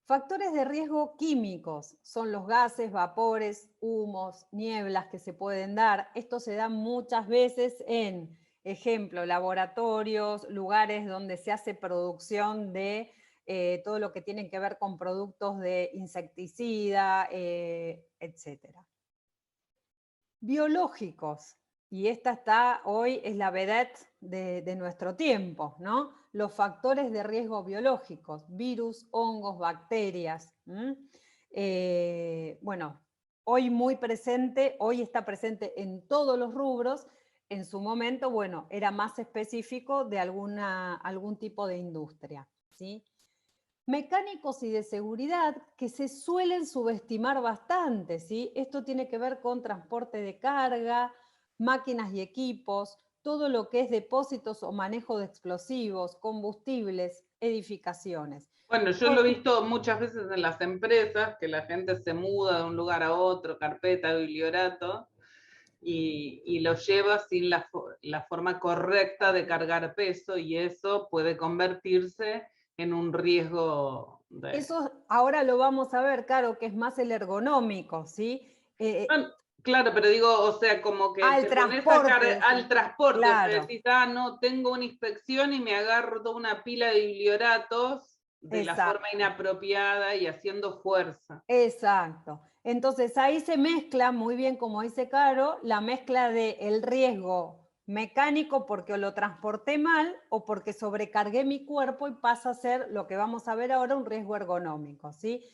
Factores de riesgo químicos son los gases, vapores, humos, nieblas que se pueden dar. Esto se da muchas veces en, ejemplo, laboratorios, lugares donde se hace producción de todo lo que tiene que ver con productos de insecticida, etc. Biológicos. Y esta hoy es la vedette de nuestro tiempo, ¿no? Los factores de riesgo biológicos, virus, hongos, bacterias. Bueno, hoy muy presente, hoy está presente en todos los rubros. En su momento, bueno, era más específico de algún tipo de industria, ¿sí? Mecánicos y de seguridad que se suelen subestimar bastante, ¿sí? Esto tiene que ver con transporte de carga, máquinas y equipos, todo lo que es depósitos o manejo de explosivos, combustibles, edificaciones. Bueno, yo lo he visto muchas veces en las empresas, que la gente se muda de un lugar a otro, carpeta, bibliorato, y lo lleva sin la forma correcta de cargar peso, y eso puede convertirse en un riesgo. Eso ahora lo vamos a ver, claro, que es más el ergonómico, ¿sí? Claro, pero digo, o sea, como que al transporte. Al transporte, claro. o sea, decís, no, tengo una inspección y me agarro toda una pila de biblioratos de la forma inapropiada y haciendo fuerza. Exacto. Entonces ahí se mezcla muy bien, como dice Caro, la mezcla del riesgo mecánico porque lo transporté mal o porque sobrecargué mi cuerpo y pasa a ser lo que vamos a ver ahora un riesgo ergonómico, ¿sí?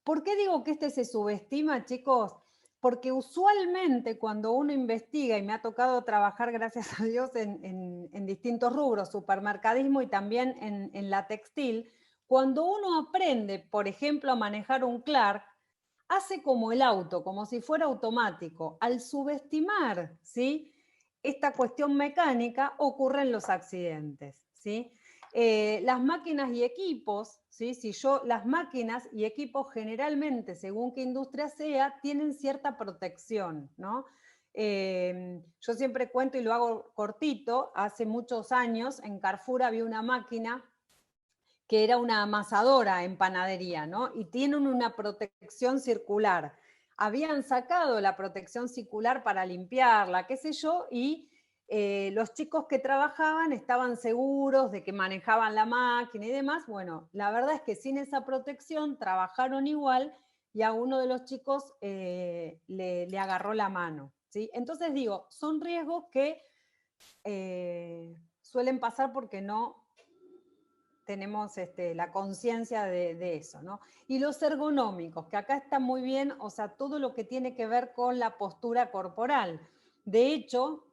¿Por qué digo que este se subestima, chicos? porque usualmente cuando uno investiga, y me ha tocado trabajar, gracias a Dios, en distintos rubros, supermercadismo y también en la textil, cuando uno aprende, por ejemplo, a manejar un Clark, hace como el auto, como si fuera automático. Al subestimar, ¿sí?, esta cuestión mecánica, ocurren los accidentes, ¿sí? Las máquinas y equipos, ¿sí? Las máquinas y equipos generalmente, según qué industria sea, tienen cierta protección, ¿no? Yo siempre cuento y lo hago cortito, hace muchos años en Carrefour había una máquina que era una amasadora en panadería, ¿no? Y tienen una protección circular. Habían sacado la protección circular para limpiarla, qué sé yo, y los chicos que trabajaban estaban seguros de que manejaban la máquina y demás. Bueno, la verdad es que sin esa protección trabajaron igual y a uno de los chicos le agarró la mano, ¿sí? Entonces digo, son riesgos que suelen pasar porque no tenemos la conciencia de eso, ¿no? Y los ergonómicos, que acá está muy bien, o sea, todo lo que tiene que ver con la postura corporal. De hecho,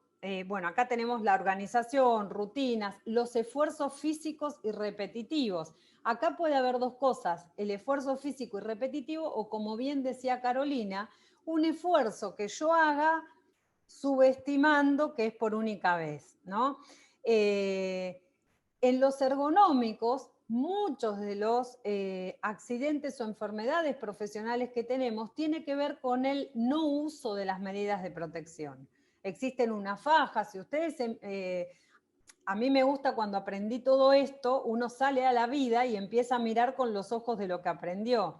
bueno, acá tenemos la organización, rutinas, los esfuerzos físicos y repetitivos. Acá puede haber dos cosas, el esfuerzo físico y repetitivo, o como bien decía Carolina, un esfuerzo que yo haga subestimando que es por única vez, ¿no? En los ergonómicos, muchos de los accidentes o enfermedades profesionales que tenemos tienen que ver con el no uso de las medidas de protección. Existen unas fajas, si ustedes... a mí me gusta cuando aprendí todo esto, uno sale a la vida y empieza a mirar con los ojos de lo que aprendió.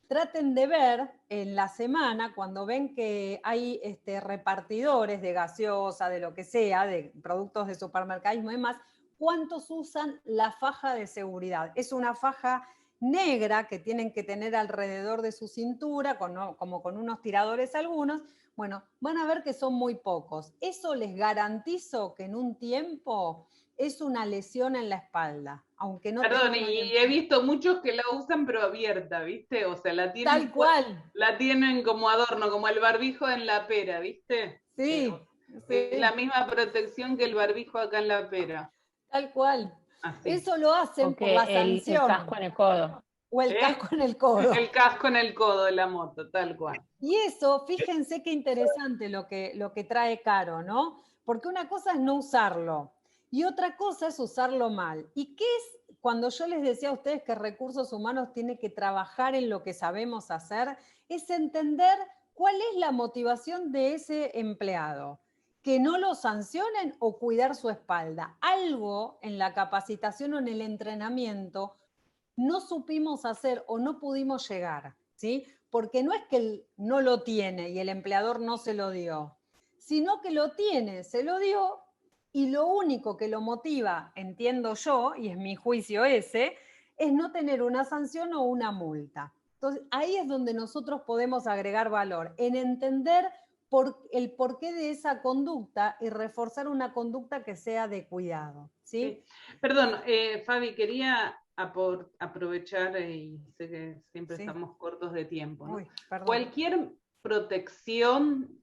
Traten de ver en la semana, cuando ven que hay repartidores de gaseosa, de lo que sea, de productos de supermercadismo y demás, cuántos usan la faja de seguridad. Es una faja negra que tienen que tener alrededor de su cintura, como con unos tiradores algunos. Bueno, van a ver que son muy pocos. Eso les garantizo que en un tiempo es una lesión en la espalda, aunque no Perdón, tengan... y he visto muchos que la usan pero abierta, ¿viste? O sea, la tienen, Tal cual. La tienen como adorno, como el barbijo en la pera, ¿viste? Sí, Es la misma protección que el barbijo acá en la pera. tal cual. Así. Eso lo hacen por la sanción. El casco en el codo. O el casco en el codo. El casco en el codo de la moto, tal cual. Y eso, fíjense qué interesante lo que trae Caro, ¿no? Porque una cosa es no usarlo y otra cosa es usarlo mal. ¿Y qué es cuando yo les decía a ustedes que recursos humanos tiene que trabajar en lo que sabemos hacer? Es entender cuál es la motivación de ese empleado. Que no lo sancionen o cuidar su espalda. Algo en la capacitación o en el entrenamiento no supimos hacer o no pudimos llegar, ¿sí? Porque no es que él no lo tiene y el empleador no se lo dio, sino que lo tiene, se lo dio, y lo único que lo motiva, entiendo yo, y es mi juicio ese, es no tener una sanción o una multa. Entonces, ahí es donde nosotros podemos agregar valor, en entender el porqué de esa conducta y reforzar una conducta que sea de cuidado, ¿sí? Sí. Perdón, Fabi, quería aprovechar, y sé que siempre estamos cortos de tiempo, ¿no? Cualquier protección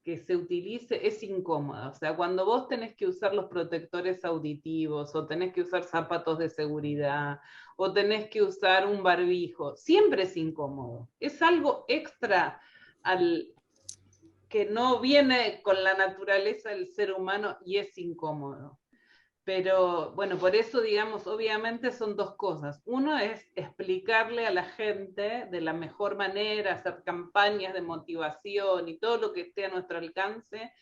que se utilice es incómoda. O sea, cuando vos tenés que usar los protectores auditivos, o tenés que usar zapatos de seguridad, o tenés que usar un barbijo, siempre es incómodo. Es algo extra que no viene con la naturaleza del ser humano y es incómodo. Pero bueno, por eso, digamos, obviamente son dos cosas. Uno es explicarle a la gente de la mejor manera, hacer campañas de motivación y todo lo que esté a nuestro alcance,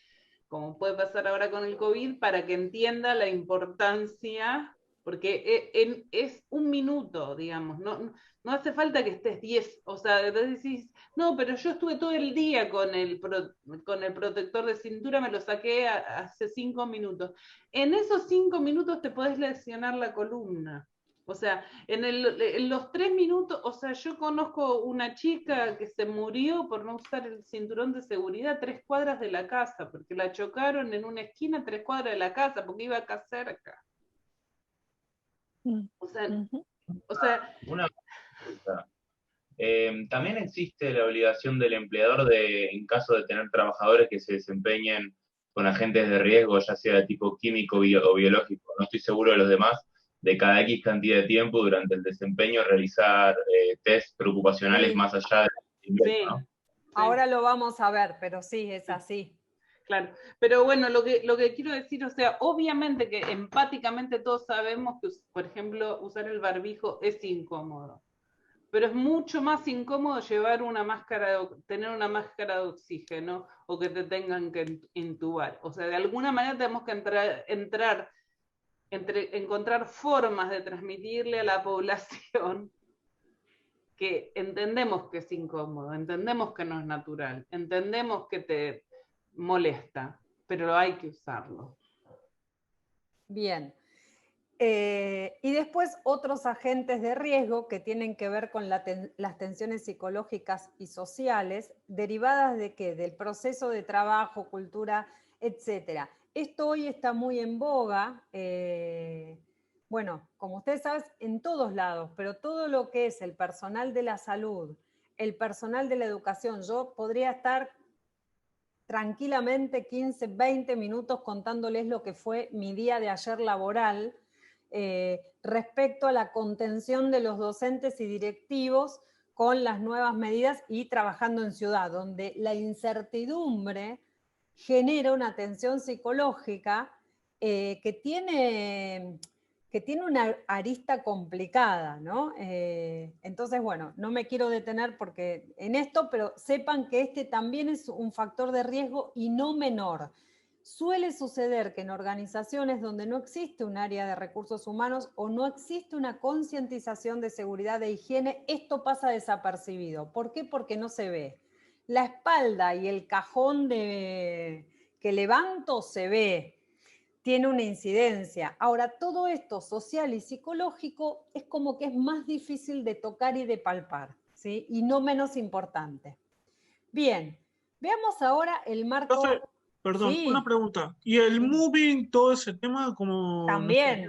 como puede pasar ahora con el COVID, para que entienda la importancia, porque es un minuto, digamos, no hace falta que estés 10, o sea, decís, no, pero yo estuve todo el día con el protector de cintura, me lo saqué hace 5 minutos. En esos 5 minutos te podés lesionar la columna. O sea, en los 3 minutos, o sea, yo conozco una chica que se murió por no usar el cinturón de seguridad 3 cuadras de la casa, porque la chocaron en una esquina 3 cuadras de la casa, porque iba acá cerca. O sea, una pregunta. También existe la obligación del empleador de, en caso de tener trabajadores que se desempeñen con agentes de riesgo, ya sea de tipo químico o biológico, no estoy seguro de los demás, de cada X cantidad de tiempo durante el desempeño realizar test preocupacionales Sí. más allá del ingreso, Sí. ¿no? Sí. Ahora lo vamos a ver, pero sí, es así. Claro, pero bueno, lo que quiero decir, o sea, obviamente que empáticamente todos sabemos que, por ejemplo, usar el barbijo es incómodo, pero es mucho más incómodo llevar una máscara, tener una máscara de oxígeno o que te tengan que intubar. O sea, de alguna manera tenemos que encontrar formas de transmitirle a la población que entendemos que es incómodo, entendemos que no es natural, entendemos que te molesta, pero hay que usarlo. Bien. Y después otros agentes de riesgo que tienen que ver con las tensiones psicológicas y sociales, derivadas de qué? Del proceso de trabajo, cultura, etc. Esto hoy está muy en boga, bueno, como ustedes saben, en todos lados, pero todo lo que es el personal de la salud, el personal de la educación, yo podría estar tranquilamente 15, 20 minutos contándoles lo que fue mi día de ayer laboral, respecto a la contención de los docentes y directivos con las nuevas medidas y trabajando en ciudad, donde la incertidumbre genera una tensión psicológica que tiene una arista complicada, ¿no? Entonces, bueno, no me quiero detener en esto, pero sepan que este también es un factor de riesgo y no menor. Suele suceder que en organizaciones donde no existe un área de recursos humanos o no existe una concientización de seguridad e higiene, esto pasa desapercibido. ¿Por qué? Porque no se ve. La espalda y el cajón que levanto se ve, tiene una incidencia. Ahora, todo esto social y psicológico es como que es más difícil de tocar y de palpar, ¿sí? Y no menos importante. Bien, veamos ahora el marco... Profe, perdón, sí, una pregunta. ¿Y el moving, todo ese tema, como también,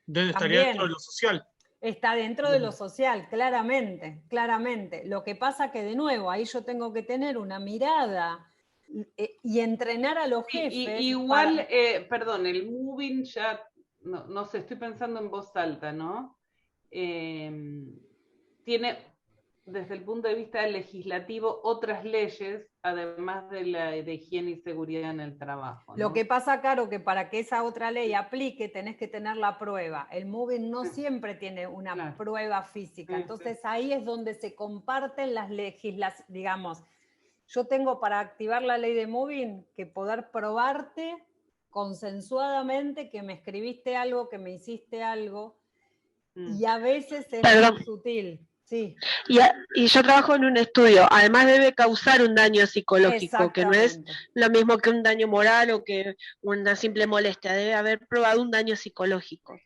estaría dentro de lo social? Está dentro de lo social, claramente, claramente. Lo que pasa que, de nuevo, ahí yo tengo que tener una mirada y entrenar a los jefes. Igual, perdón, el moving ya, no sé, estoy pensando en voz alta, ¿no? Tiene, desde el punto de vista legislativo, otras leyes, además de la de higiene y seguridad en el trabajo, ¿no? Lo que pasa, Caro, que para que esa otra ley aplique tenés que tener la prueba. El moving no siempre tiene una prueba física. Entonces ahí es donde se comparten las legislaciones, digamos. Yo tengo para activar la ley de moving que poder probarte consensuadamente que me escribiste algo, que me hiciste algo, y a veces es muy sutil. Sí. Y yo trabajo en un estudio, además debe causar un daño psicológico, que no es lo mismo que un daño moral o que una simple molestia, debe haber probado un daño psicológico.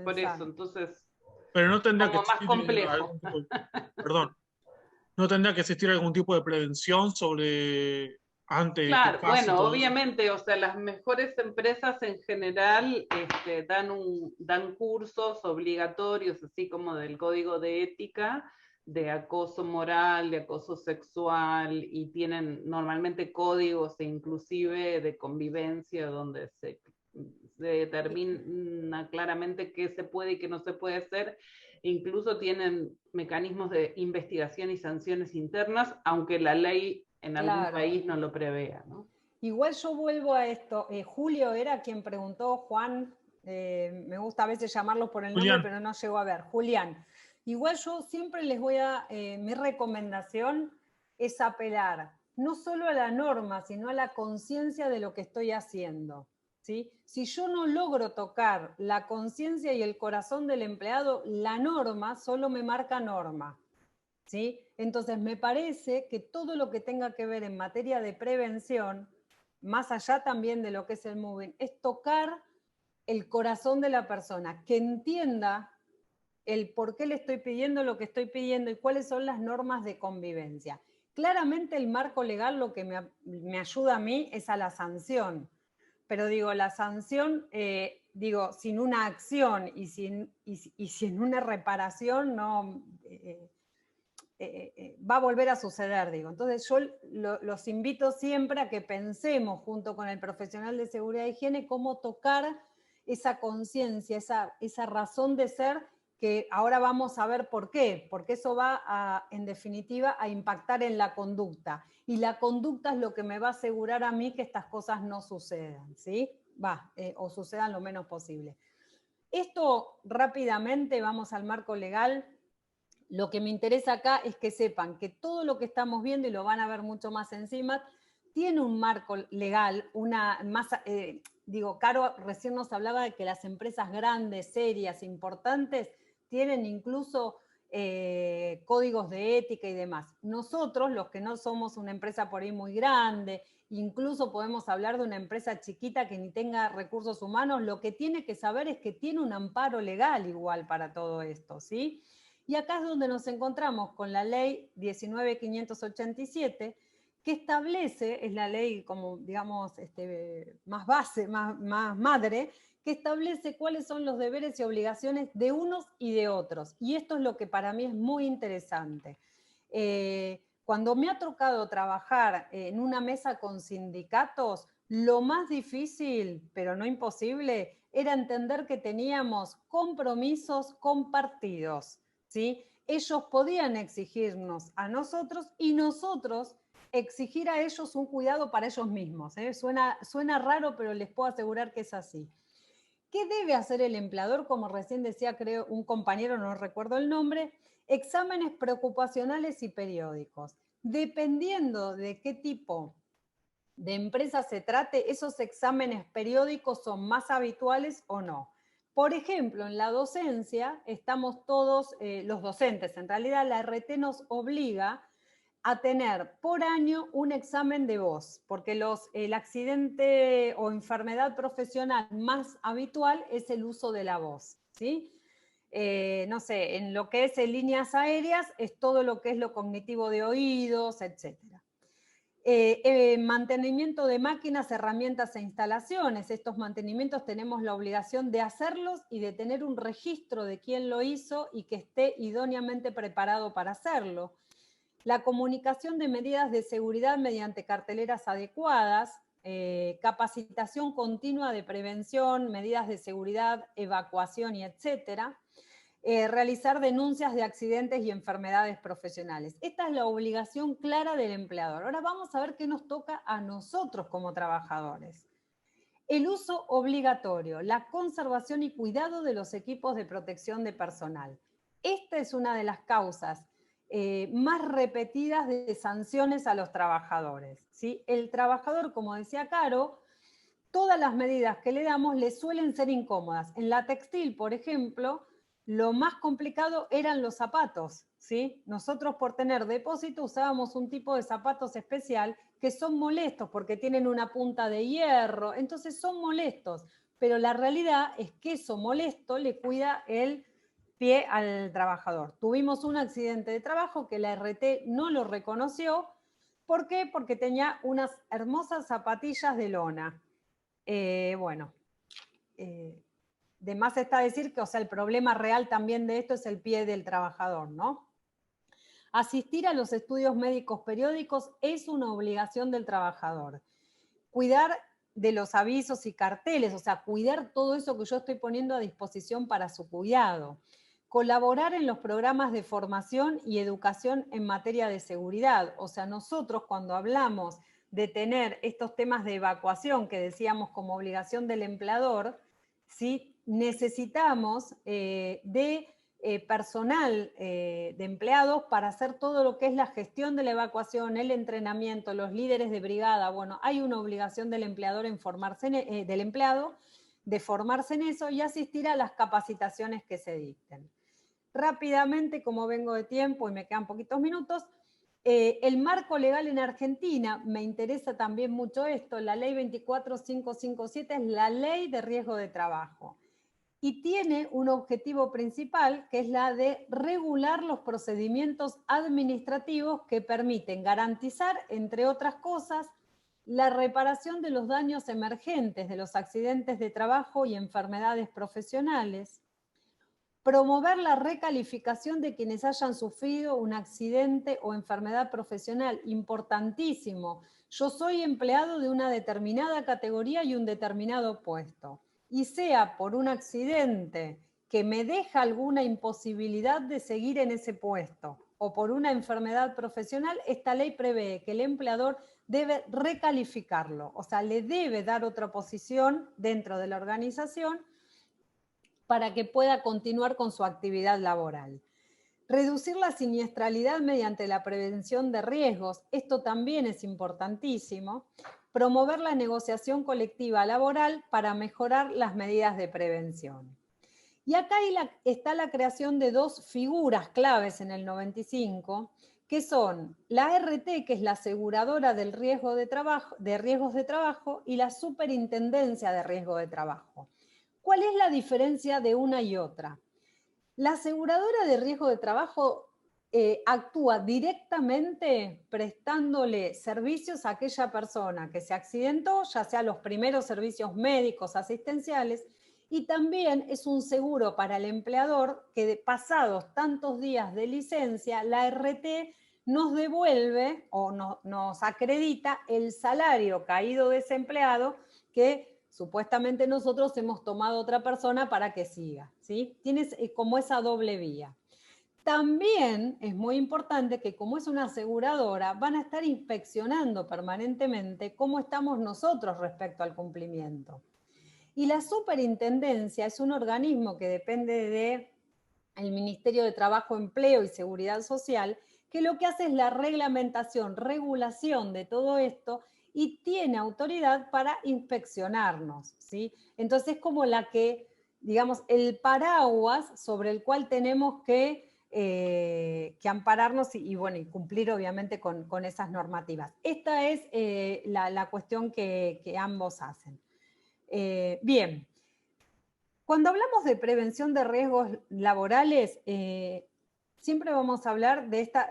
Por eso, entonces, pero no tendrá que más complejo. Perdón, no tendrá que existir algún tipo de prevención sobre antes. Claro, bueno, obviamente, o sea, las mejores empresas en general dan cursos obligatorios, así como del código de ética, de acoso moral, de acoso sexual, y tienen normalmente códigos inclusive de convivencia donde se determina claramente qué se puede y qué no se puede hacer. Incluso tienen mecanismos de investigación y sanciones internas, aunque la ley en algún país no lo prevea, ¿no? Igual yo vuelvo a esto. Julio era quien preguntó, Juan, me gusta a veces llamarlos por el nombre, pero no llegó a ver. Julián. Igual yo siempre les voy a, mi recomendación es apelar no solo a la norma, sino a la conciencia de lo que estoy haciendo, ¿sí? Si yo no logro tocar la conciencia y el corazón del empleado, la norma solo me marca norma, ¿sí? Entonces me parece que todo lo que tenga que ver en materia de prevención, más allá también de lo que es el moving, es tocar el corazón de la persona, que entienda el por qué le estoy pidiendo lo que estoy pidiendo y cuáles son las normas de convivencia. Claramente el marco legal lo que me ayuda a mí es a la sanción, pero digo, la sanción, sin una acción y sin una reparación, no... va a volver a suceder, digo. Entonces yo los invito siempre a que pensemos junto con el profesional de seguridad e higiene cómo tocar esa conciencia, esa razón de ser, que ahora vamos a ver por qué, porque eso va en definitiva a impactar en la conducta, y la conducta es lo que me va a asegurar a mí que estas cosas no sucedan, ¿sí? O sucedan lo menos posible. Esto rápidamente, vamos al marco legal. Lo que me interesa acá es que sepan que todo lo que estamos viendo, y lo van a ver mucho más encima, tiene un marco legal, Caro recién nos hablaba de que las empresas grandes, serias, importantes, tienen incluso códigos de ética y demás. Nosotros, los que no somos una empresa por ahí muy grande, incluso podemos hablar de una empresa chiquita que ni tenga recursos humanos, lo que tiene que saber es que tiene un amparo legal igual para todo esto, ¿sí? Y acá es donde nos encontramos con la ley 19.587, que establece, es la ley como, digamos, más base, más madre, que establece cuáles son los deberes y obligaciones de unos y de otros. Y esto es lo que para mí es muy interesante. Cuando me ha tocado trabajar en una mesa con sindicatos, lo más difícil, pero no imposible, era entender que teníamos compromisos compartidos, ¿sí? Ellos podían exigirnos a nosotros y nosotros exigir a ellos un cuidado para ellos mismos, ¿eh? Suena raro, pero les puedo asegurar que es así. ¿Qué debe hacer el empleador? Como recién decía, creo, un compañero, no recuerdo el nombre, exámenes preocupacionales y periódicos. Dependiendo de qué tipo de empresa se trate, esos exámenes periódicos son más habituales o no. Por ejemplo, en la docencia estamos todos, los docentes, en realidad la RT nos obliga a tener por año un examen de voz, porque el accidente o enfermedad profesional más habitual es el uso de la voz, ¿sí? No sé, en lo que es en líneas aéreas es todo lo que es lo cognitivo de oídos, etc. Mantenimiento de máquinas, herramientas e instalaciones. Estos mantenimientos tenemos la obligación de hacerlos y de tener un registro de quién lo hizo y que esté idóneamente preparado para hacerlo. La comunicación de medidas de seguridad mediante carteleras adecuadas, capacitación continua de prevención, medidas de seguridad, evacuación y etcétera. Realizar denuncias de accidentes y enfermedades profesionales. Esta es la obligación clara del empleador. Ahora vamos a ver qué nos toca a nosotros como trabajadores. El uso obligatorio, la conservación y cuidado de los equipos de protección de personal. Esta es una de las causas más repetidas de sanciones a los trabajadores, ¿sí? El trabajador, como decía Caro, todas las medidas que le damos le suelen ser incómodas. En la textil, por ejemplo, lo más complicado eran los zapatos, ¿sí? Nosotros por tener depósito usábamos un tipo de zapatos especial que son molestos porque tienen una punta de hierro, entonces son molestos, pero la realidad es que eso molesto le cuida el pie al trabajador. Tuvimos un accidente de trabajo que la RT no lo reconoció. ¿Por qué? Porque tenía unas hermosas zapatillas de lona. De más está decir que, o sea, el problema real también de esto es el pie del trabajador, ¿no? Asistir a los estudios médicos periódicos es una obligación del trabajador. Cuidar de los avisos y carteles, o sea, cuidar todo eso que yo estoy poniendo a disposición para su cuidado. Colaborar en los programas de formación y educación en materia de seguridad. O sea, nosotros cuando hablamos de tener estos temas de evacuación que decíamos como obligación del empleador, ¿sí? Necesitamos de personal de empleados para hacer todo lo que es la gestión de la evacuación, el entrenamiento, los líderes de brigada. Bueno, hay una obligación del empleador en formarse del empleado de formarse en eso y asistir a las capacitaciones que se dicten. Rápidamente, como vengo de tiempo y me quedan poquitos minutos, el marco legal en Argentina, me interesa también mucho esto, la ley 24557 es la ley de riesgo de trabajo y tiene un objetivo principal que es la de regular los procedimientos administrativos que permiten garantizar, entre otras cosas, la reparación de los daños emergentes de los accidentes de trabajo y enfermedades profesionales, Promover la recalificación de quienes hayan sufrido un accidente o enfermedad profesional, importantísimo. Yo soy empleado de una determinada categoría y un determinado puesto, y sea por un accidente que me deja alguna imposibilidad de seguir en ese puesto, o por una enfermedad profesional, esta ley prevé que el empleador debe recalificarlo, o sea, le debe dar otra posición dentro de la organización para que pueda continuar con su actividad laboral. Reducir la siniestralidad mediante la prevención de riesgos, esto también es importantísimo. Promover la negociación colectiva laboral para mejorar las medidas de prevención. Y acá está la creación de dos figuras claves en el 95, que son la RT, que es la aseguradora del riesgo de riesgos de trabajo, y la superintendencia de riesgo de trabajo. ¿Cuál es la diferencia de una y otra? La aseguradora de riesgo de trabajo actúa directamente prestándole servicios a aquella persona que se accidentó, ya sea los primeros servicios médicos, asistenciales, y también es un seguro para el empleador que pasados tantos días de licencia, la RT nos devuelve o nos acredita el salario caído de ese empleado que supuestamente nosotros hemos tomado otra persona para que siga, ¿sí? Tienes como esa doble vía. También es muy importante que como es una aseguradora, van a estar inspeccionando permanentemente cómo estamos nosotros respecto al cumplimiento. Y la superintendencia es un organismo que depende del Ministerio de Trabajo, Empleo y Seguridad Social, que lo que hace es la reglamentación, regulación de todo esto, y tiene autoridad para inspeccionarnos, ¿sí? Entonces es como la que, digamos, el paraguas sobre el cual tenemos que ampararnos y cumplir obviamente con esas normativas. Esta es la cuestión que ambos hacen. Bien, cuando hablamos de prevención de riesgos laborales, siempre vamos a hablar de esta,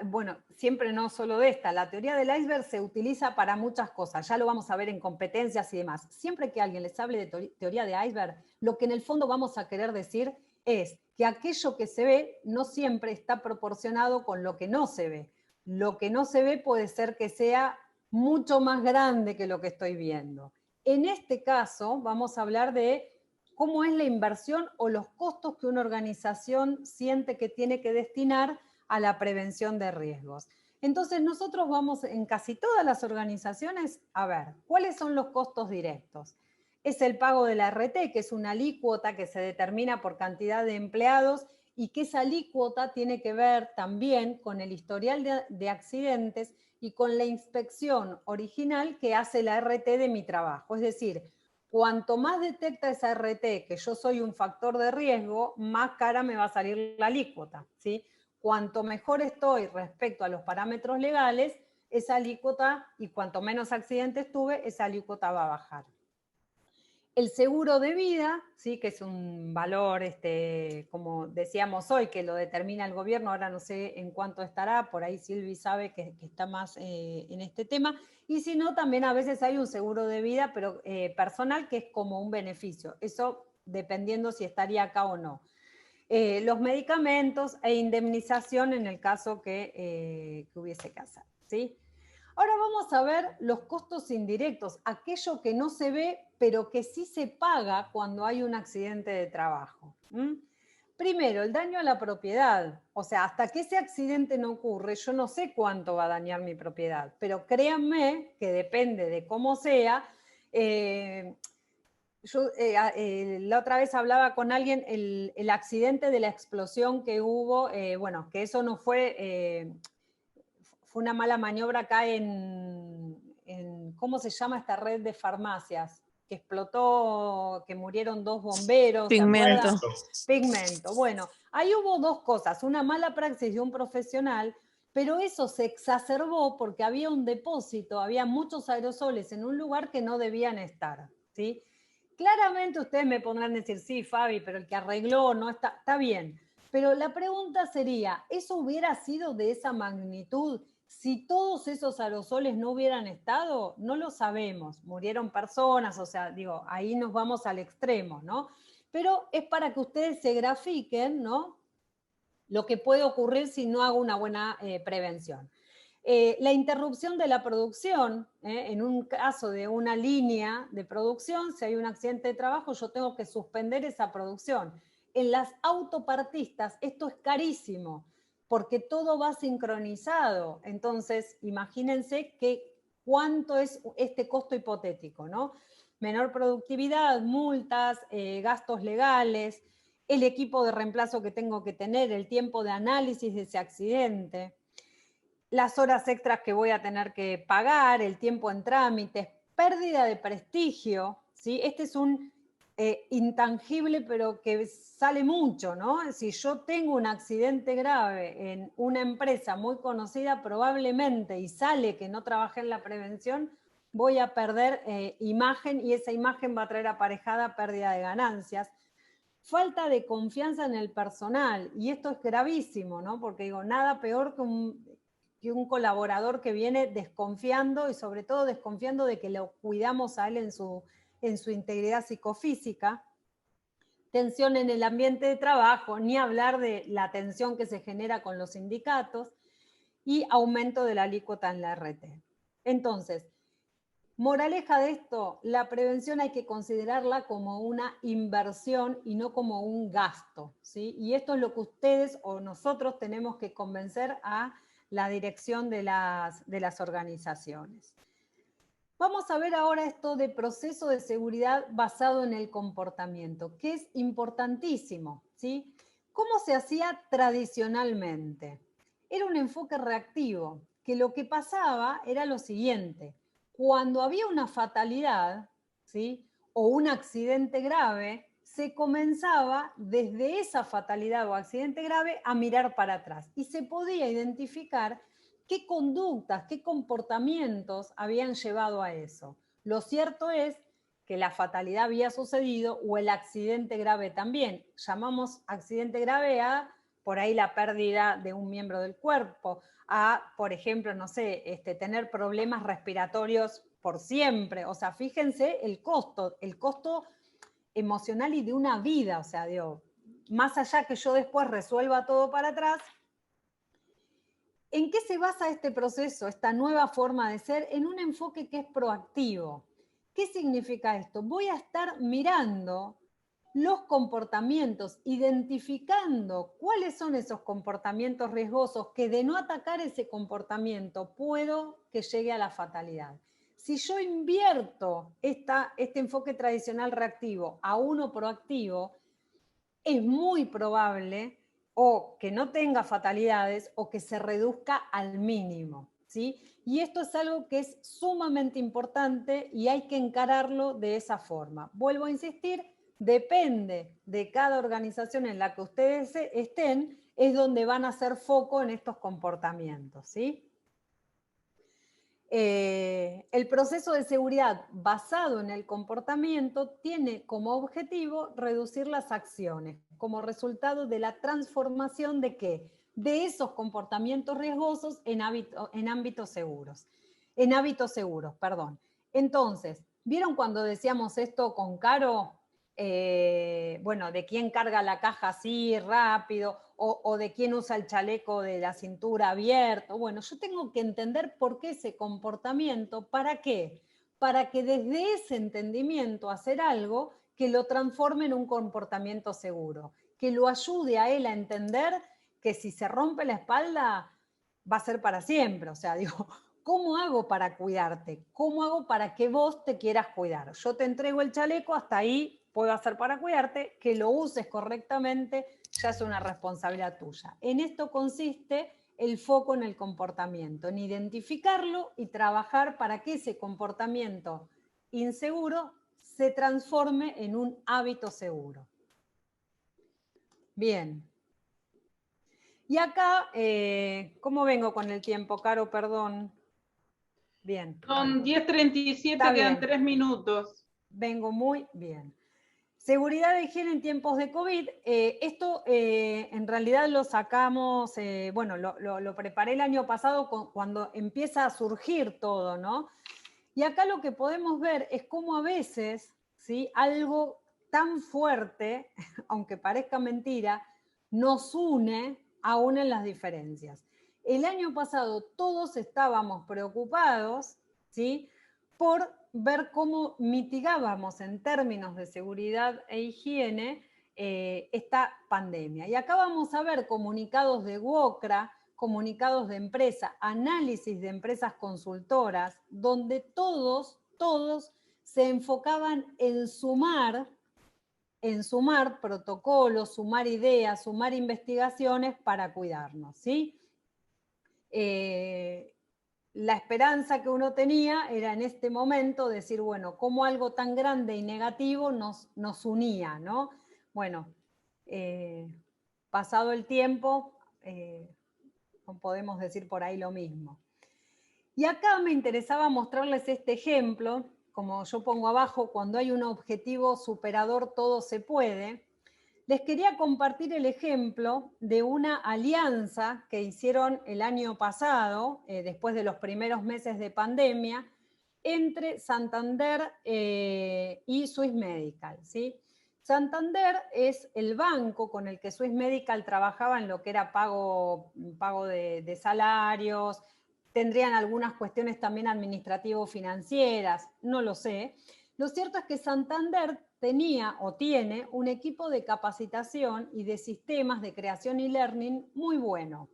siempre no solo de esta, la teoría del iceberg se utiliza para muchas cosas, ya lo vamos a ver en competencias y demás. Siempre que alguien les hable de teoría de iceberg, lo que en el fondo vamos a querer decir es que aquello que se ve no siempre está proporcionado con lo que no se ve. Lo que no se ve puede ser que sea mucho más grande que lo que estoy viendo. En este caso vamos a hablar de cómo es la inversión o los costos que una organización siente que tiene que destinar a la prevención de riesgos. Entonces nosotros vamos en casi todas las organizaciones a ver cuáles son los costos directos. Es el pago de la RT, que es una alícuota que se determina por cantidad de empleados y que esa alícuota tiene que ver también con el historial de accidentes y con la inspección original que hace la RT de mi trabajo. Es decir, cuanto más detecta esa RT que yo soy un factor de riesgo, más cara me va a salir la alícuota, ¿sí? Cuanto mejor estoy respecto a los parámetros legales, esa alícuota, y cuanto menos accidentes tuve, esa alícuota va a bajar. El seguro de vida, ¿sí? Que es un valor, como decíamos hoy, que lo determina el gobierno, ahora no sé en cuánto estará, por ahí Silvi sabe que está más en este tema, y si no, también a veces hay un seguro de vida, pero personal, que es como un beneficio, eso dependiendo si estaría acá o no. Los medicamentos e indemnización en el caso que hubiese que hacer, ¿sí? Ahora vamos a ver los costos indirectos, aquello que no se ve, pero que sí se paga cuando hay un accidente de trabajo. Primero, el daño a la propiedad. O sea, hasta que ese accidente no ocurre, yo no sé cuánto va a dañar mi propiedad, pero créanme que depende de cómo sea. Yo la otra vez hablaba con alguien, el accidente de la explosión que hubo, que eso no fue... fue una mala maniobra acá en, ¿cómo se llama esta red de farmacias? Que explotó, que murieron 2 bomberos. Pigmento. Pigmento. Bueno, ahí hubo 2 cosas, una mala praxis de un profesional, pero eso se exacerbó porque había un depósito, había muchos aerosoles en un lugar que no debían estar, ¿sí? Claramente ustedes me podrán decir, sí, Fabi, pero el que arregló no está bien. Pero la pregunta sería, ¿eso hubiera sido de esa magnitud si todos esos aerosoles no hubieran estado? No lo sabemos, murieron personas, o sea, digo, ahí nos vamos al extremo, ¿no? pero es para que ustedes se grafiquen, ¿no?, lo que puede ocurrir si no hago una buena prevención. La interrupción de la producción, en un caso de una línea de producción, si hay un accidente de trabajo, yo tengo que suspender esa producción. En las autopartistas esto es carísimo, porque todo va sincronizado. Entonces, imagínense cuánto es este costo hipotético, ¿no? Menor productividad, multas, gastos legales, el equipo de reemplazo que tengo que tener, el tiempo de análisis de ese accidente, las horas extras que voy a tener que pagar, el tiempo en trámites, pérdida de prestigio, ¿sí? Este es un intangible, pero que sale mucho, ¿no? Si yo tengo un accidente grave en una empresa muy conocida, probablemente, y sale que no trabajé en la prevención, voy a perder imagen, y esa imagen va a traer aparejada pérdida de ganancias. Falta de confianza en el personal, y esto es gravísimo, ¿no? Porque digo, nada peor que un colaborador que viene desconfiando, y sobre todo desconfiando de que lo cuidamos a él en su integridad psicofísica. Tensión en el ambiente de trabajo, ni hablar de la tensión que se genera con los sindicatos, y aumento de la alícuota en la RT. Entonces, moraleja de esto, la prevención hay que considerarla como una inversión y no como un gasto, ¿sí? Y esto es lo que ustedes o nosotros tenemos que convencer a la dirección de las organizaciones. Vamos a ver ahora esto de proceso de seguridad basado en el comportamiento, que es importantísimo, ¿sí? ¿Cómo se hacía tradicionalmente? Era un enfoque reactivo, que lo que pasaba era lo siguiente: cuando había una fatalidad, ¿sí?, o un accidente grave, se comenzaba desde esa fatalidad o accidente grave a mirar para atrás, y se podía identificar qué conductas, qué comportamientos habían llevado a eso. Lo cierto es que la fatalidad había sucedido, o el accidente grave también. Llamamos accidente grave a, por ahí, la pérdida de un miembro del cuerpo, a, por ejemplo, no sé, tener problemas respiratorios por siempre. O sea, fíjense el costo emocional y de una vida. O sea, digo, más allá que yo después resuelva todo para atrás, ¿en qué se basa este proceso, esta nueva forma de ser? En un enfoque que es proactivo. ¿Qué significa esto? Voy a estar mirando los comportamientos, identificando cuáles son esos comportamientos riesgosos, que de no atacar ese comportamiento puedo que llegue a la fatalidad. Si yo invierto este enfoque tradicional reactivo a uno proactivo, es muy probable o que no tenga fatalidades o que se reduzca al mínimo, ¿sí? Y esto es algo que es sumamente importante y hay que encararlo de esa forma. Vuelvo a insistir, depende de cada organización en la que ustedes estén, es donde van a hacer foco en estos comportamientos, ¿sí? El proceso de seguridad basado en el comportamiento tiene como objetivo reducir las acciones como resultado de la transformación de ¿qué? De esos comportamientos riesgosos en hábitos seguros. Entonces, ¿vieron cuando decíamos esto con Caro? Bueno, de quién carga la caja así rápido, o de quién usa el chaleco de la cintura abierto. Bueno, yo tengo que entender por qué ese comportamiento. ¿Para qué? Para que desde ese entendimiento hacer algo que lo transforme en un comportamiento seguro, que lo ayude a él a entender que si se rompe la espalda va a ser para siempre. O sea, digo, ¿cómo hago para cuidarte? ¿Cómo hago para que vos te quieras cuidar? Yo te entrego el chaleco, hasta ahí puedo hacer para cuidarte, que lo uses correctamente ya es una responsabilidad tuya. En esto consiste el foco en el comportamiento, en identificarlo y trabajar para que ese comportamiento inseguro se transforme en un hábito seguro. Bien. Y acá, ¿cómo vengo con el tiempo, Caro? Perdón. Bien. Son 10:37, quedan 3 minutos. Vengo muy bien. Seguridad de higiene en tiempos de COVID. Esto en realidad lo sacamos, bueno, lo preparé el año pasado cuando empieza a surgir todo, ¿no? Y acá lo que podemos ver es cómo a veces, ¿sí?, algo tan fuerte, aunque parezca mentira, nos une aún en las diferencias. El año pasado todos estábamos preocupados, ¿sí?, por ver cómo mitigábamos en términos de seguridad e higiene esta pandemia. Y acá vamos a ver comunicados de WOCRA, comunicados de empresa, análisis de empresas consultoras, donde todos se enfocaban en sumar protocolos, sumar ideas, sumar investigaciones para cuidarnos, ¿sí? La esperanza que uno tenía era en este momento decir, bueno, cómo algo tan grande y negativo nos unía, ¿no? Bueno, pasado el tiempo, no podemos decir por ahí lo mismo. Y acá me interesaba mostrarles este ejemplo, como yo pongo abajo, cuando hay un objetivo superador todo se puede. Les quería compartir el ejemplo de una alianza que hicieron el año pasado, después de los primeros meses de pandemia, entre Santander y Swiss Medical, ¿sí? Santander es el banco con el que Swiss Medical trabajaba en lo que era pago de salarios, tendrían algunas cuestiones también administrativo-financieras, no lo sé. Lo cierto es que Santander tenía o tiene un equipo de capacitación y de sistemas de creación y learning muy bueno.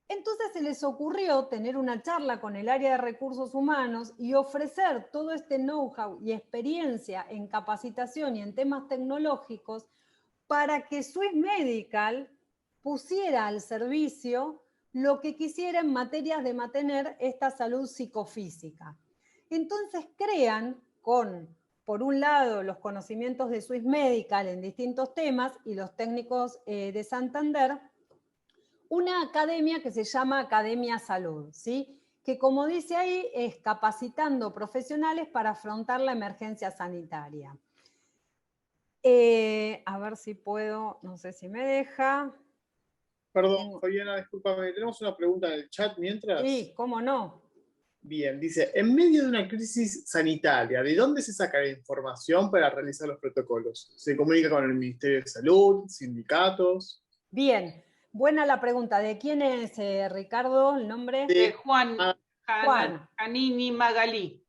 Entonces se les ocurrió tener una charla con el área de recursos humanos y ofrecer todo este know-how y experiencia en capacitación y en temas tecnológicos para que Swiss Medical pusiera al servicio lo que quisiera en materias de mantener esta salud psicofísica. Entonces crean por un lado, los conocimientos de Swiss Medical en distintos temas y los técnicos de Santander, una academia que se llama Academia Salud, ¿sí?, que como dice ahí, es capacitando profesionales para afrontar la emergencia sanitaria. A ver si puedo, no sé si me deja. Perdón, Fabiana, discúlpame, tenemos una pregunta en el chat mientras. Sí, cómo no. Bien, dice, en medio de una crisis sanitaria, ¿de dónde se saca la información para realizar los protocolos? ¿Se comunica con el Ministerio de Salud, sindicatos? Bien, buena la pregunta. ¿De quién es, Ricardo, el nombre? De Juan Janini Magalí.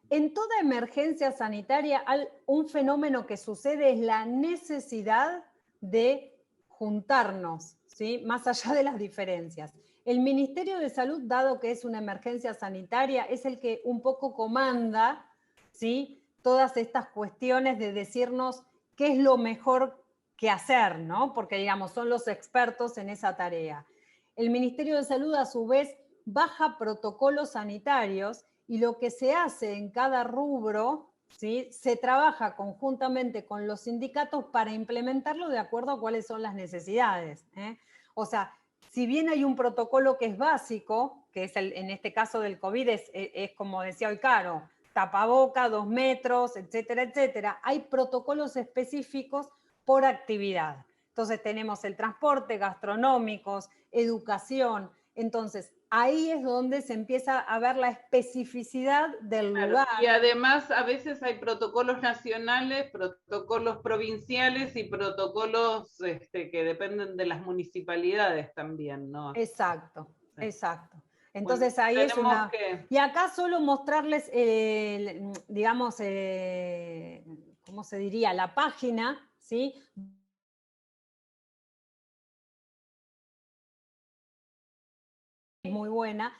En toda emergencia sanitaria, un fenómeno que sucede es la necesidad de juntarnos, ¿sí?, más allá de las diferencias. El Ministerio de Salud, dado que es una emergencia sanitaria, es el que un poco comanda, ¿sí?, todas estas cuestiones de decirnos qué es lo mejor que hacer, ¿no? Porque, digamos, son los expertos en esa tarea. El Ministerio de Salud, a su vez, baja protocolos sanitarios y lo que se hace en cada rubro, ¿sí?, se trabaja conjuntamente con los sindicatos para implementarlo de acuerdo a cuáles son las necesidades, ¿eh? O sea, si bien hay un protocolo que es básico, que es en este caso del COVID, es como decía hoy Caro, tapaboca, 2 metros, etcétera, etcétera, hay protocolos específicos por actividad. Entonces tenemos el transporte, gastronómicos, educación. Entonces ahí es donde se empieza a ver la especificidad del lugar. Y además a veces hay protocolos nacionales, protocolos provinciales y protocolos que dependen de las municipalidades también, ¿no? Exacto, sí. Exacto. Entonces bueno, ahí es una... Que... Y acá solo mostrarles, digamos, ¿cómo se diría? La página, ¿sí? Muy buena.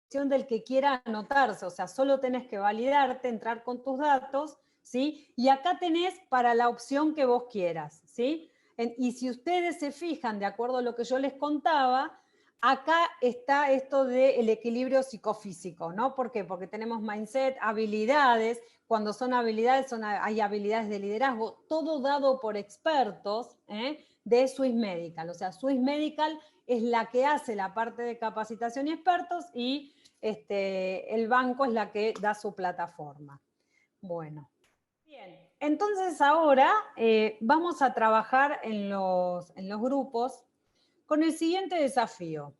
Del que quiera anotarse, o sea, solo tenés que validarte, entrar con tus datos, ¿sí? Y acá tenés para la opción que vos quieras, ¿sí? Y si ustedes se fijan, de acuerdo a lo que yo les contaba, acá está esto del equilibrio psicofísico, ¿no? ¿Por qué? Porque tenemos mindset, habilidades, cuando son habilidades, hay habilidades de liderazgo, todo dado por expertos de Swiss Medical. O sea, Swiss Medical es la que hace la parte de capacitación y expertos y el banco es la que da su plataforma. Bueno, bien. Entonces ahora vamos a trabajar en los grupos con el siguiente desafío,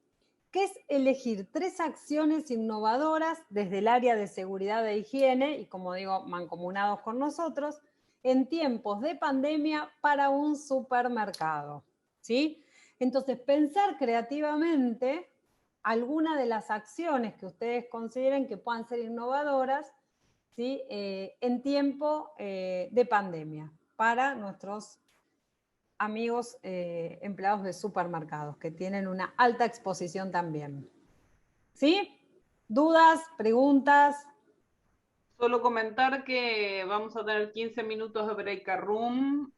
que es elegir 3 acciones innovadoras desde el área de seguridad e higiene, y como digo, mancomunados con nosotros, en tiempos de pandemia para un supermercado, ¿sí? Entonces, pensar creativamente alguna de las acciones que ustedes consideren que puedan ser innovadoras, ¿sí? En tiempo de pandemia para nuestros amigos empleados de supermercados que tienen una alta exposición también. ¿Sí? ¿Dudas? ¿Preguntas? Solo comentar que vamos a tener 15 minutos de break room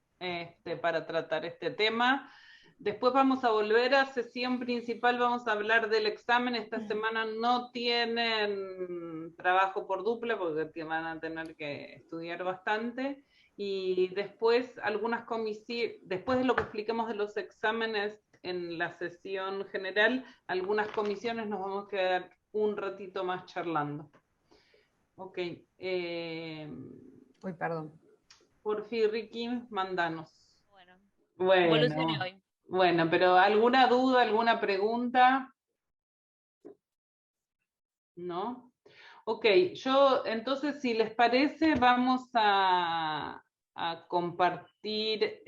para tratar este tema. Después vamos a volver a sesión principal, vamos a hablar del examen. Esta semana no tienen trabajo por dupla porque van a tener que estudiar bastante. Y después algunas comisiones, después de lo que expliquemos de los exámenes en la sesión general, algunas comisiones nos vamos a quedar un ratito más charlando. Ok. Uy, perdón. Porfi, Ricky, mandanos. Bueno, evolucioné hoy. Bueno, pero ¿alguna duda, alguna pregunta? ¿No? Ok, yo entonces, si les parece, vamos a compartir.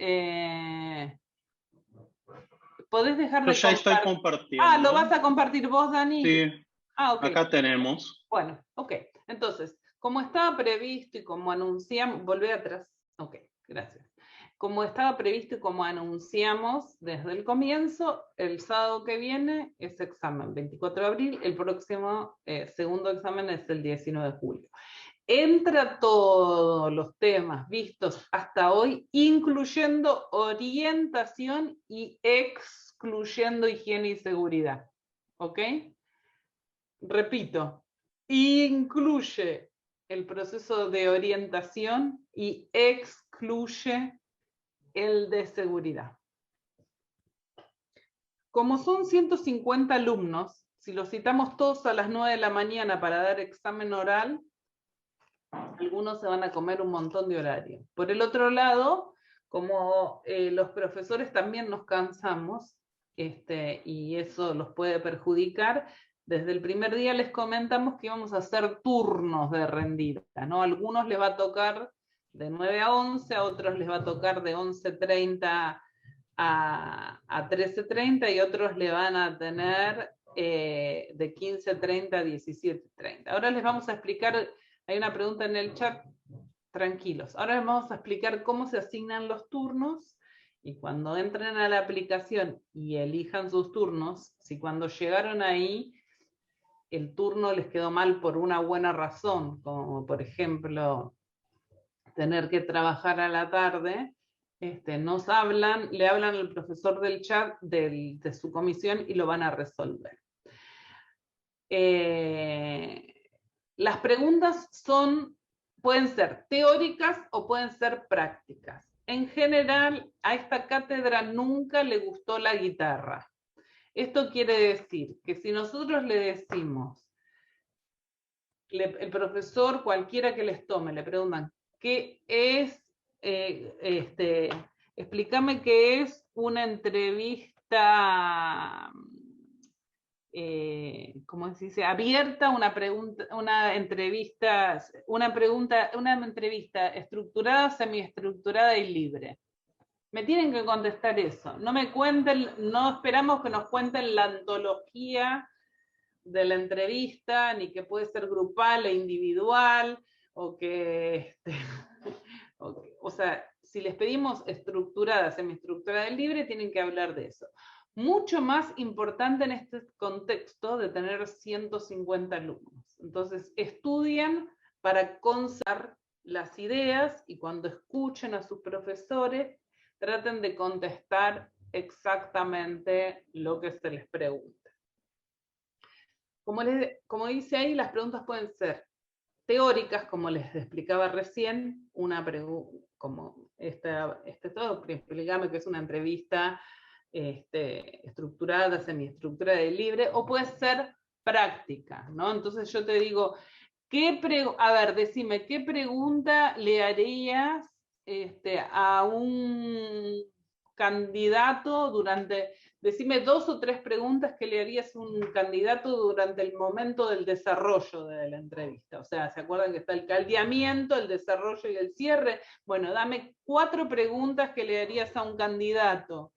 ¿Podés dejar de Yo ya estoy compartiendo. Ah, ¿lo vas a compartir vos, Dani? Sí. Ah, ok. Acá tenemos. Bueno, ok. Entonces, como estaba previsto y como anunciamos, volví atrás. Ok, gracias. Como estaba previsto y como anunciamos desde el comienzo, el sábado que viene es examen, 24 de abril, el próximo segundo examen es el 19 de julio. Entra todos los temas vistos hasta hoy, incluyendo orientación y excluyendo higiene y seguridad. ¿Ok? Repito, incluye el proceso de orientación y excluye el de seguridad. Como son 150 alumnos, si los citamos todos a las 9 de la mañana para dar examen oral, algunos se van a comer un montón de horario. Por el otro lado, como los profesores también nos cansamos, y eso los puede perjudicar, desde el primer día les comentamos que íbamos a hacer turnos de rendida, ¿no? A algunos les va a tocar de 9 a 11, a otros les va a tocar de 11:30 a 13:30 y otros le van a tener de 15:30 a 17:30. Ahora les vamos a explicar, hay una pregunta en el chat, tranquilos. Ahora les vamos a explicar cómo se asignan los turnos y cuando entren a la aplicación y elijan sus turnos, si cuando llegaron ahí el turno les quedó mal por una buena razón, como por ejemplo tener que trabajar a la tarde, nos hablan, le hablan al profesor del chat de su comisión y lo van a resolver. Las preguntas pueden ser teóricas o pueden ser prácticas. En general, a esta cátedra nunca le gustó la guitarra. Esto quiere decir que si nosotros le decimos, el profesor, cualquiera que les tome, le preguntan, ¿qué es, explícame qué es una entrevista, ¿cómo se dice? Abierta, una entrevista estructurada, semiestructurada y libre. Me tienen que contestar eso. No me cuenten, no esperamos que nos cuenten la antología de la entrevista, ni que puede ser grupal e individual, o que, o sea, si les pedimos estructurada, semiestructurada y libre, tienen que hablar de eso. Mucho más importante en este contexto de tener 150 alumnos. Entonces, estudian para consagrar las ideas y cuando escuchen a sus profesores, traten de contestar exactamente lo que se les pregunta. Como dice ahí, las preguntas pueden ser teóricas, como les explicaba recién, una pregunta, como todo, explícame que es una entrevista estructurada, semiestructurada y libre, o puede ser práctica, ¿no? Entonces yo te digo, a ver, decime, ¿qué pregunta le harías a un candidato decime 2 o 3 preguntas que le harías a un candidato durante el momento del desarrollo de la entrevista. O sea, ¿se acuerdan que está el caldeamiento, el desarrollo y el cierre? Bueno, dame 4 preguntas que le harías a un candidato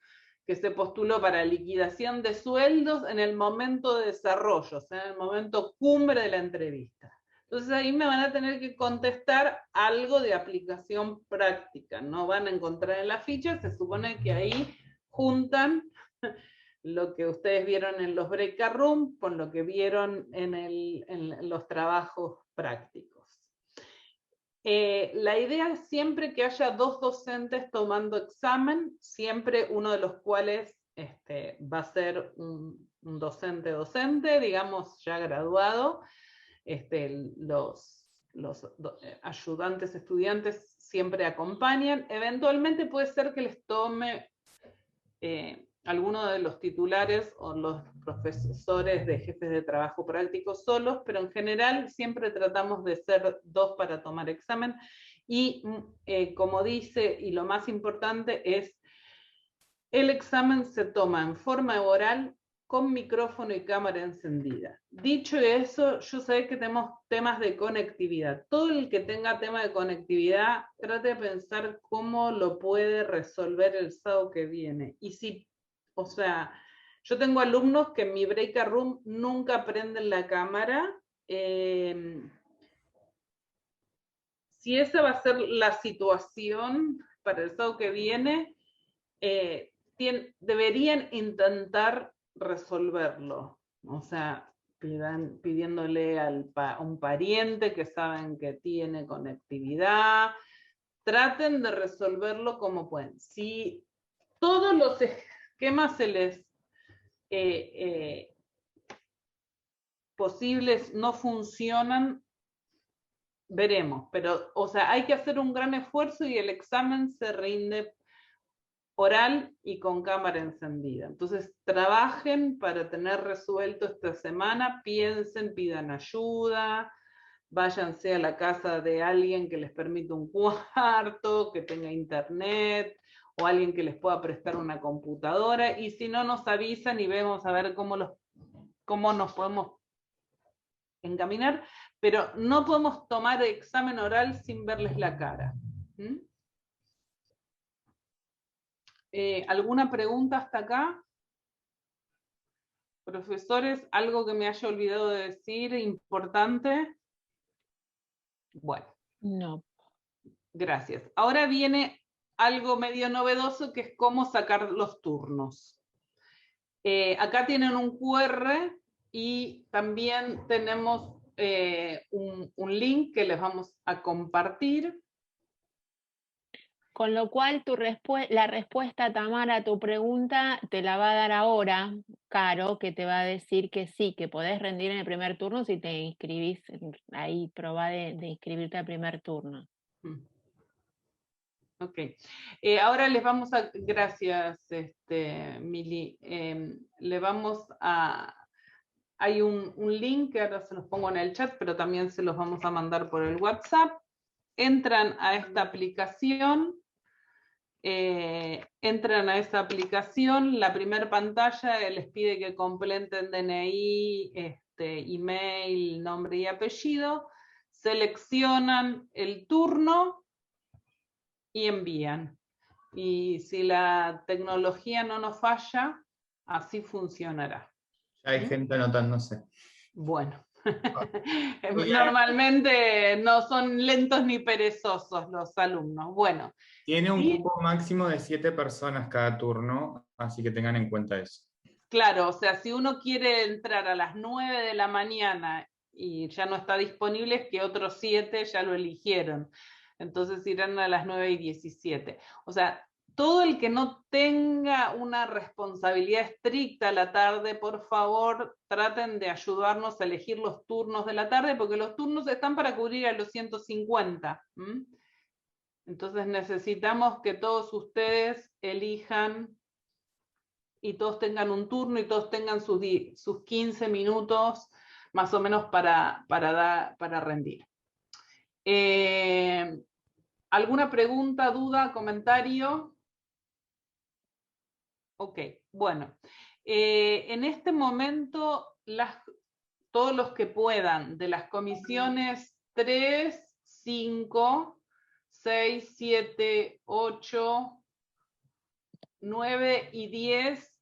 que se postuló para liquidación de sueldos en el momento de desarrollo, o sea, en el momento cumbre de la entrevista. Entonces ahí me van a tener que contestar algo de aplicación práctica. No van a encontrar en la ficha, se supone que ahí juntan lo que ustedes vieron en los breakout room con lo que vieron en los trabajos prácticos. La idea es siempre que haya 2 docentes tomando examen, siempre uno de los cuales va a ser un docente, digamos, ya graduado. Los ayudantes estudiantes siempre acompañan. Eventualmente puede ser que les tome alguno de los titulares o los profesores de jefes de trabajo prácticos solos, pero en general siempre tratamos de ser 2 para tomar examen. Y como dice, y lo más importante es, el examen se toma en forma oral con micrófono y cámara encendida. Dicho eso, yo sé que tenemos temas de conectividad. Todo el que tenga tema de conectividad, trate de pensar cómo lo puede resolver el sábado que viene. Y si, o sea, yo tengo alumnos que en mi breakout room nunca prenden la cámara. Si esa va a ser la situación para el sábado que viene, deberían intentar resolverlo, o sea, pidiéndole a un pariente que saben que tiene conectividad, traten de resolverlo como pueden. Si todos los esquemas se les posibles no funcionan, veremos, pero, o sea, hay que hacer un gran esfuerzo y el examen se rinde oral y con cámara encendida. Entonces, trabajen para tener resuelto esta semana, piensen, pidan ayuda, váyanse a la casa de alguien que les permita un cuarto, que tenga internet, o alguien que les pueda prestar una computadora, y si no, nos avisan y vemos a ver cómo nos podemos encaminar, pero no podemos tomar examen oral sin verles la cara. ¿Mm? ¿Alguna pregunta hasta acá? Profesores, ¿algo que me haya olvidado de decir importante? Bueno. No. Gracias. Ahora viene algo medio novedoso, que es cómo sacar los turnos. Acá tienen un QR y también tenemos un link que les vamos a compartir. Con lo cual la respuesta, Tamara, a tu pregunta te la va a dar ahora Caro, que te va a decir que sí, que podés rendir en el primer turno si te inscribís ahí, probá de inscribirte al primer turno. Ok. Ahora les vamos a, gracias Mili, le vamos a, hay un link que ahora se los pongo en el chat, pero también se los vamos a mandar por el WhatsApp. Entran a esta aplicación. Entran a esa aplicación, la primera pantalla les pide que completen DNI, email, nombre y apellido, seleccionan el turno y envían. Y si la tecnología no nos falla, así funcionará. Hay gente anotándose. Bueno. Normalmente no son lentos ni perezosos los alumnos. Bueno. Tiene un cupo máximo de 7 personas cada turno, así que tengan en cuenta eso. Claro, o sea, si uno quiere entrar a las 9 de la mañana y ya no está disponible, es que otros 7 ya lo eligieron. Entonces irán a las 9:17. O sea, todo el que no tenga una responsabilidad estricta a la tarde, por favor, traten de ayudarnos a elegir los turnos de la tarde, porque los turnos están para cubrir a los 150. Entonces necesitamos que todos ustedes elijan y todos tengan un turno y todos tengan sus 15 minutos más o menos para rendir. ¿Alguna pregunta, duda, comentario? Ok, bueno. En este momento, todos los que puedan, de las comisiones 3, 5, 6, 7, 8, 9 y 10,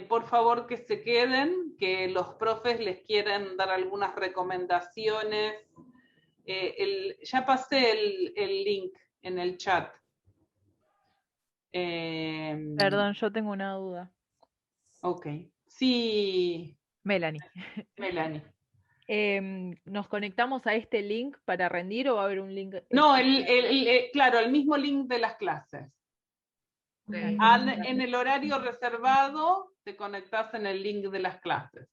por favor que se queden, que los profes les quieren dar algunas recomendaciones. Ya pasé el link en el chat. Perdón, yo tengo una duda. Ok. Sí. Melanie. Melanie. ¿Nos conectamos a este link para rendir o va a haber un link? No, claro, el mismo link de las clases. En el horario reservado te conectas en el link de las clases.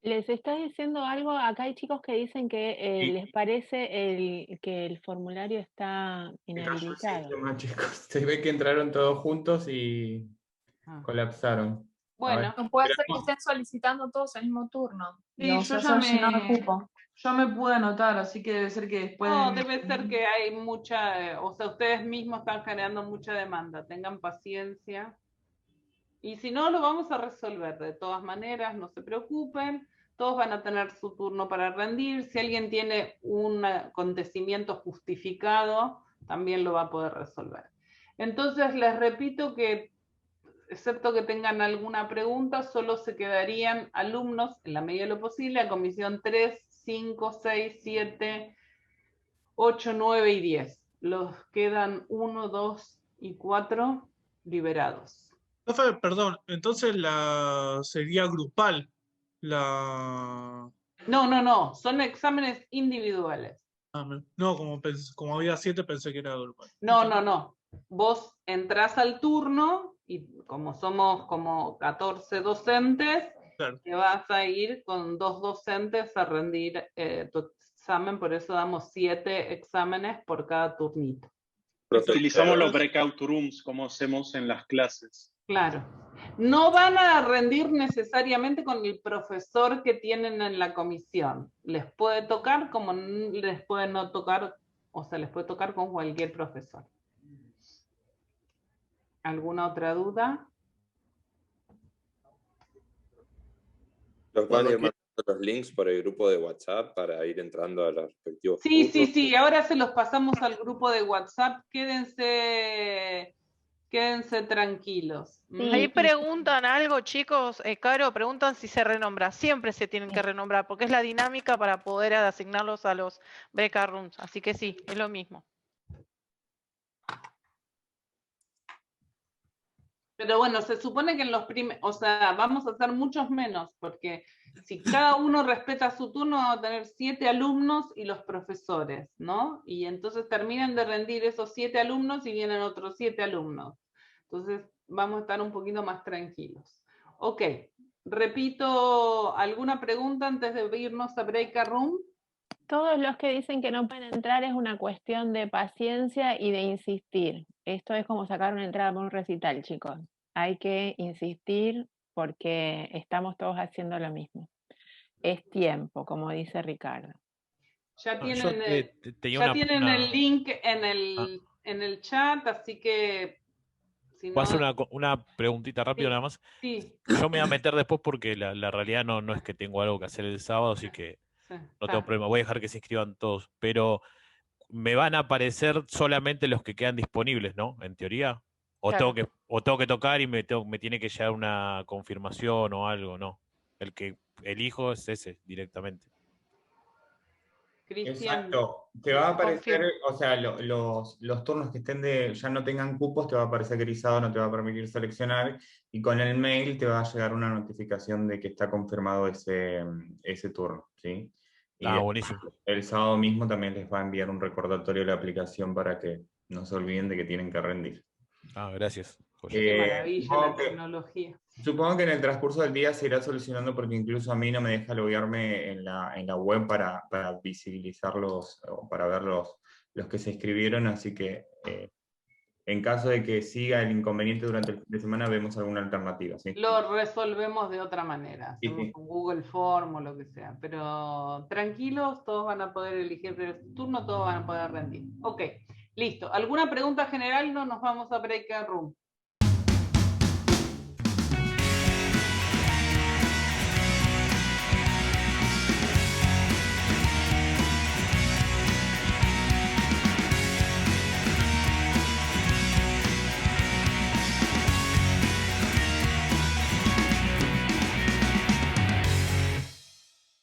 Les está diciendo algo, acá hay chicos que dicen que les parece que el formulario está inhabilitado. Chicos, se ve que entraron todos juntos y colapsaron. Bueno, no puede ser que estén solicitando todos el mismo turno. Sí, No, yo ya me pude anotar, así que debe ser que después... No, debe ser que hay mucha, o sea, ustedes mismos están generando mucha demanda, tengan paciencia. Y si no, lo vamos a resolver de todas maneras, no se preocupen, todos van a tener su turno para rendir. Si alguien tiene un acontecimiento justificado, también lo va a poder resolver. Entonces, les repito que, excepto que tengan alguna pregunta, solo se quedarían alumnos, en la medida de lo posible, a comisión 3, 5, 6, 7, 8, 9 y 10. Los quedan 1, 2 y 4 liberados. Profe, perdón, entonces sería grupal. No, son exámenes individuales. No, como había 7 pensé que era grupal. No. Vos entrás al turno y como somos como 14 docentes, claro, te vas a ir con 2 docentes a rendir tu examen, por eso damos 7 exámenes por cada turnito. Utilizamos los breakout rooms como hacemos en las clases. Claro. No van a rendir necesariamente con el profesor que tienen en la comisión. Les puede tocar como les puede no tocar, o sea, les puede tocar con cualquier profesor. ¿Alguna otra duda? ¿Los van a ir mandando los links por el grupo de WhatsApp para ir entrando a los respectivos Sí, cursos? sí, ahora se los pasamos al grupo de WhatsApp. Quédense tranquilos. Ahí preguntan algo, chicos. Caro, preguntan si se renombra. Siempre se tienen que renombrar, porque es la dinámica para poder asignarlos a los breakout rooms. Así que sí, es lo mismo. Pero bueno, se supone que en los o sea, vamos a hacer muchos menos, porque si cada uno respeta su turno, vamos a tener 7 alumnos y los profesores, ¿no? Y entonces terminan de rendir esos 7 alumnos y vienen otros 7 alumnos. Entonces vamos a estar un poquito más tranquilos. Ok, repito, ¿alguna pregunta antes de irnos a breakout room? Todos los que dicen que no pueden entrar es una cuestión de paciencia y de insistir. Esto es como sacar una entrada por un recital, chicos. Hay que insistir porque estamos todos haciendo lo mismo. Es tiempo, como dice Ricardo. Ya tienen, el link en el chat, así que... Si ¿Puedo hacer una preguntita rápida nada más? Sí. Yo me voy a meter después porque la realidad no es que tengo algo que hacer el sábado, así que no tengo problema. Voy a dejar que se inscriban todos. Pero me van a aparecer solamente los que quedan disponibles, ¿no? En teoría. O tengo que tocar y me tiene que llegar una confirmación o algo, ¿no? El que elijo es ese directamente. Exacto. Te va a aparecer, o sea, los turnos que estén ya no tengan cupos, te va a aparecer grisado, no te va a permitir seleccionar, y con el mail te va a llegar una notificación de que está confirmado ese turno, ¿sí? Y buenísimo. El sábado mismo también les va a enviar un recordatorio de la aplicación para que no se olviden de que tienen que rendir. Gracias. Qué maravilla la tecnología. Supongo que en el transcurso del día se irá solucionando porque incluso a mí no me deja loguearme en la web para visibilizarlos o para ver los que se inscribieron, así que en caso de que siga el inconveniente durante el fin de semana vemos alguna alternativa. ¿Sí? Lo resolvemos de otra manera, hacemos un Google Form o lo que sea, pero tranquilos, todos van a poder elegir su turno, todos van a poder rendir. Ok, listo. ¿Alguna pregunta general? No nos vamos a breakout room.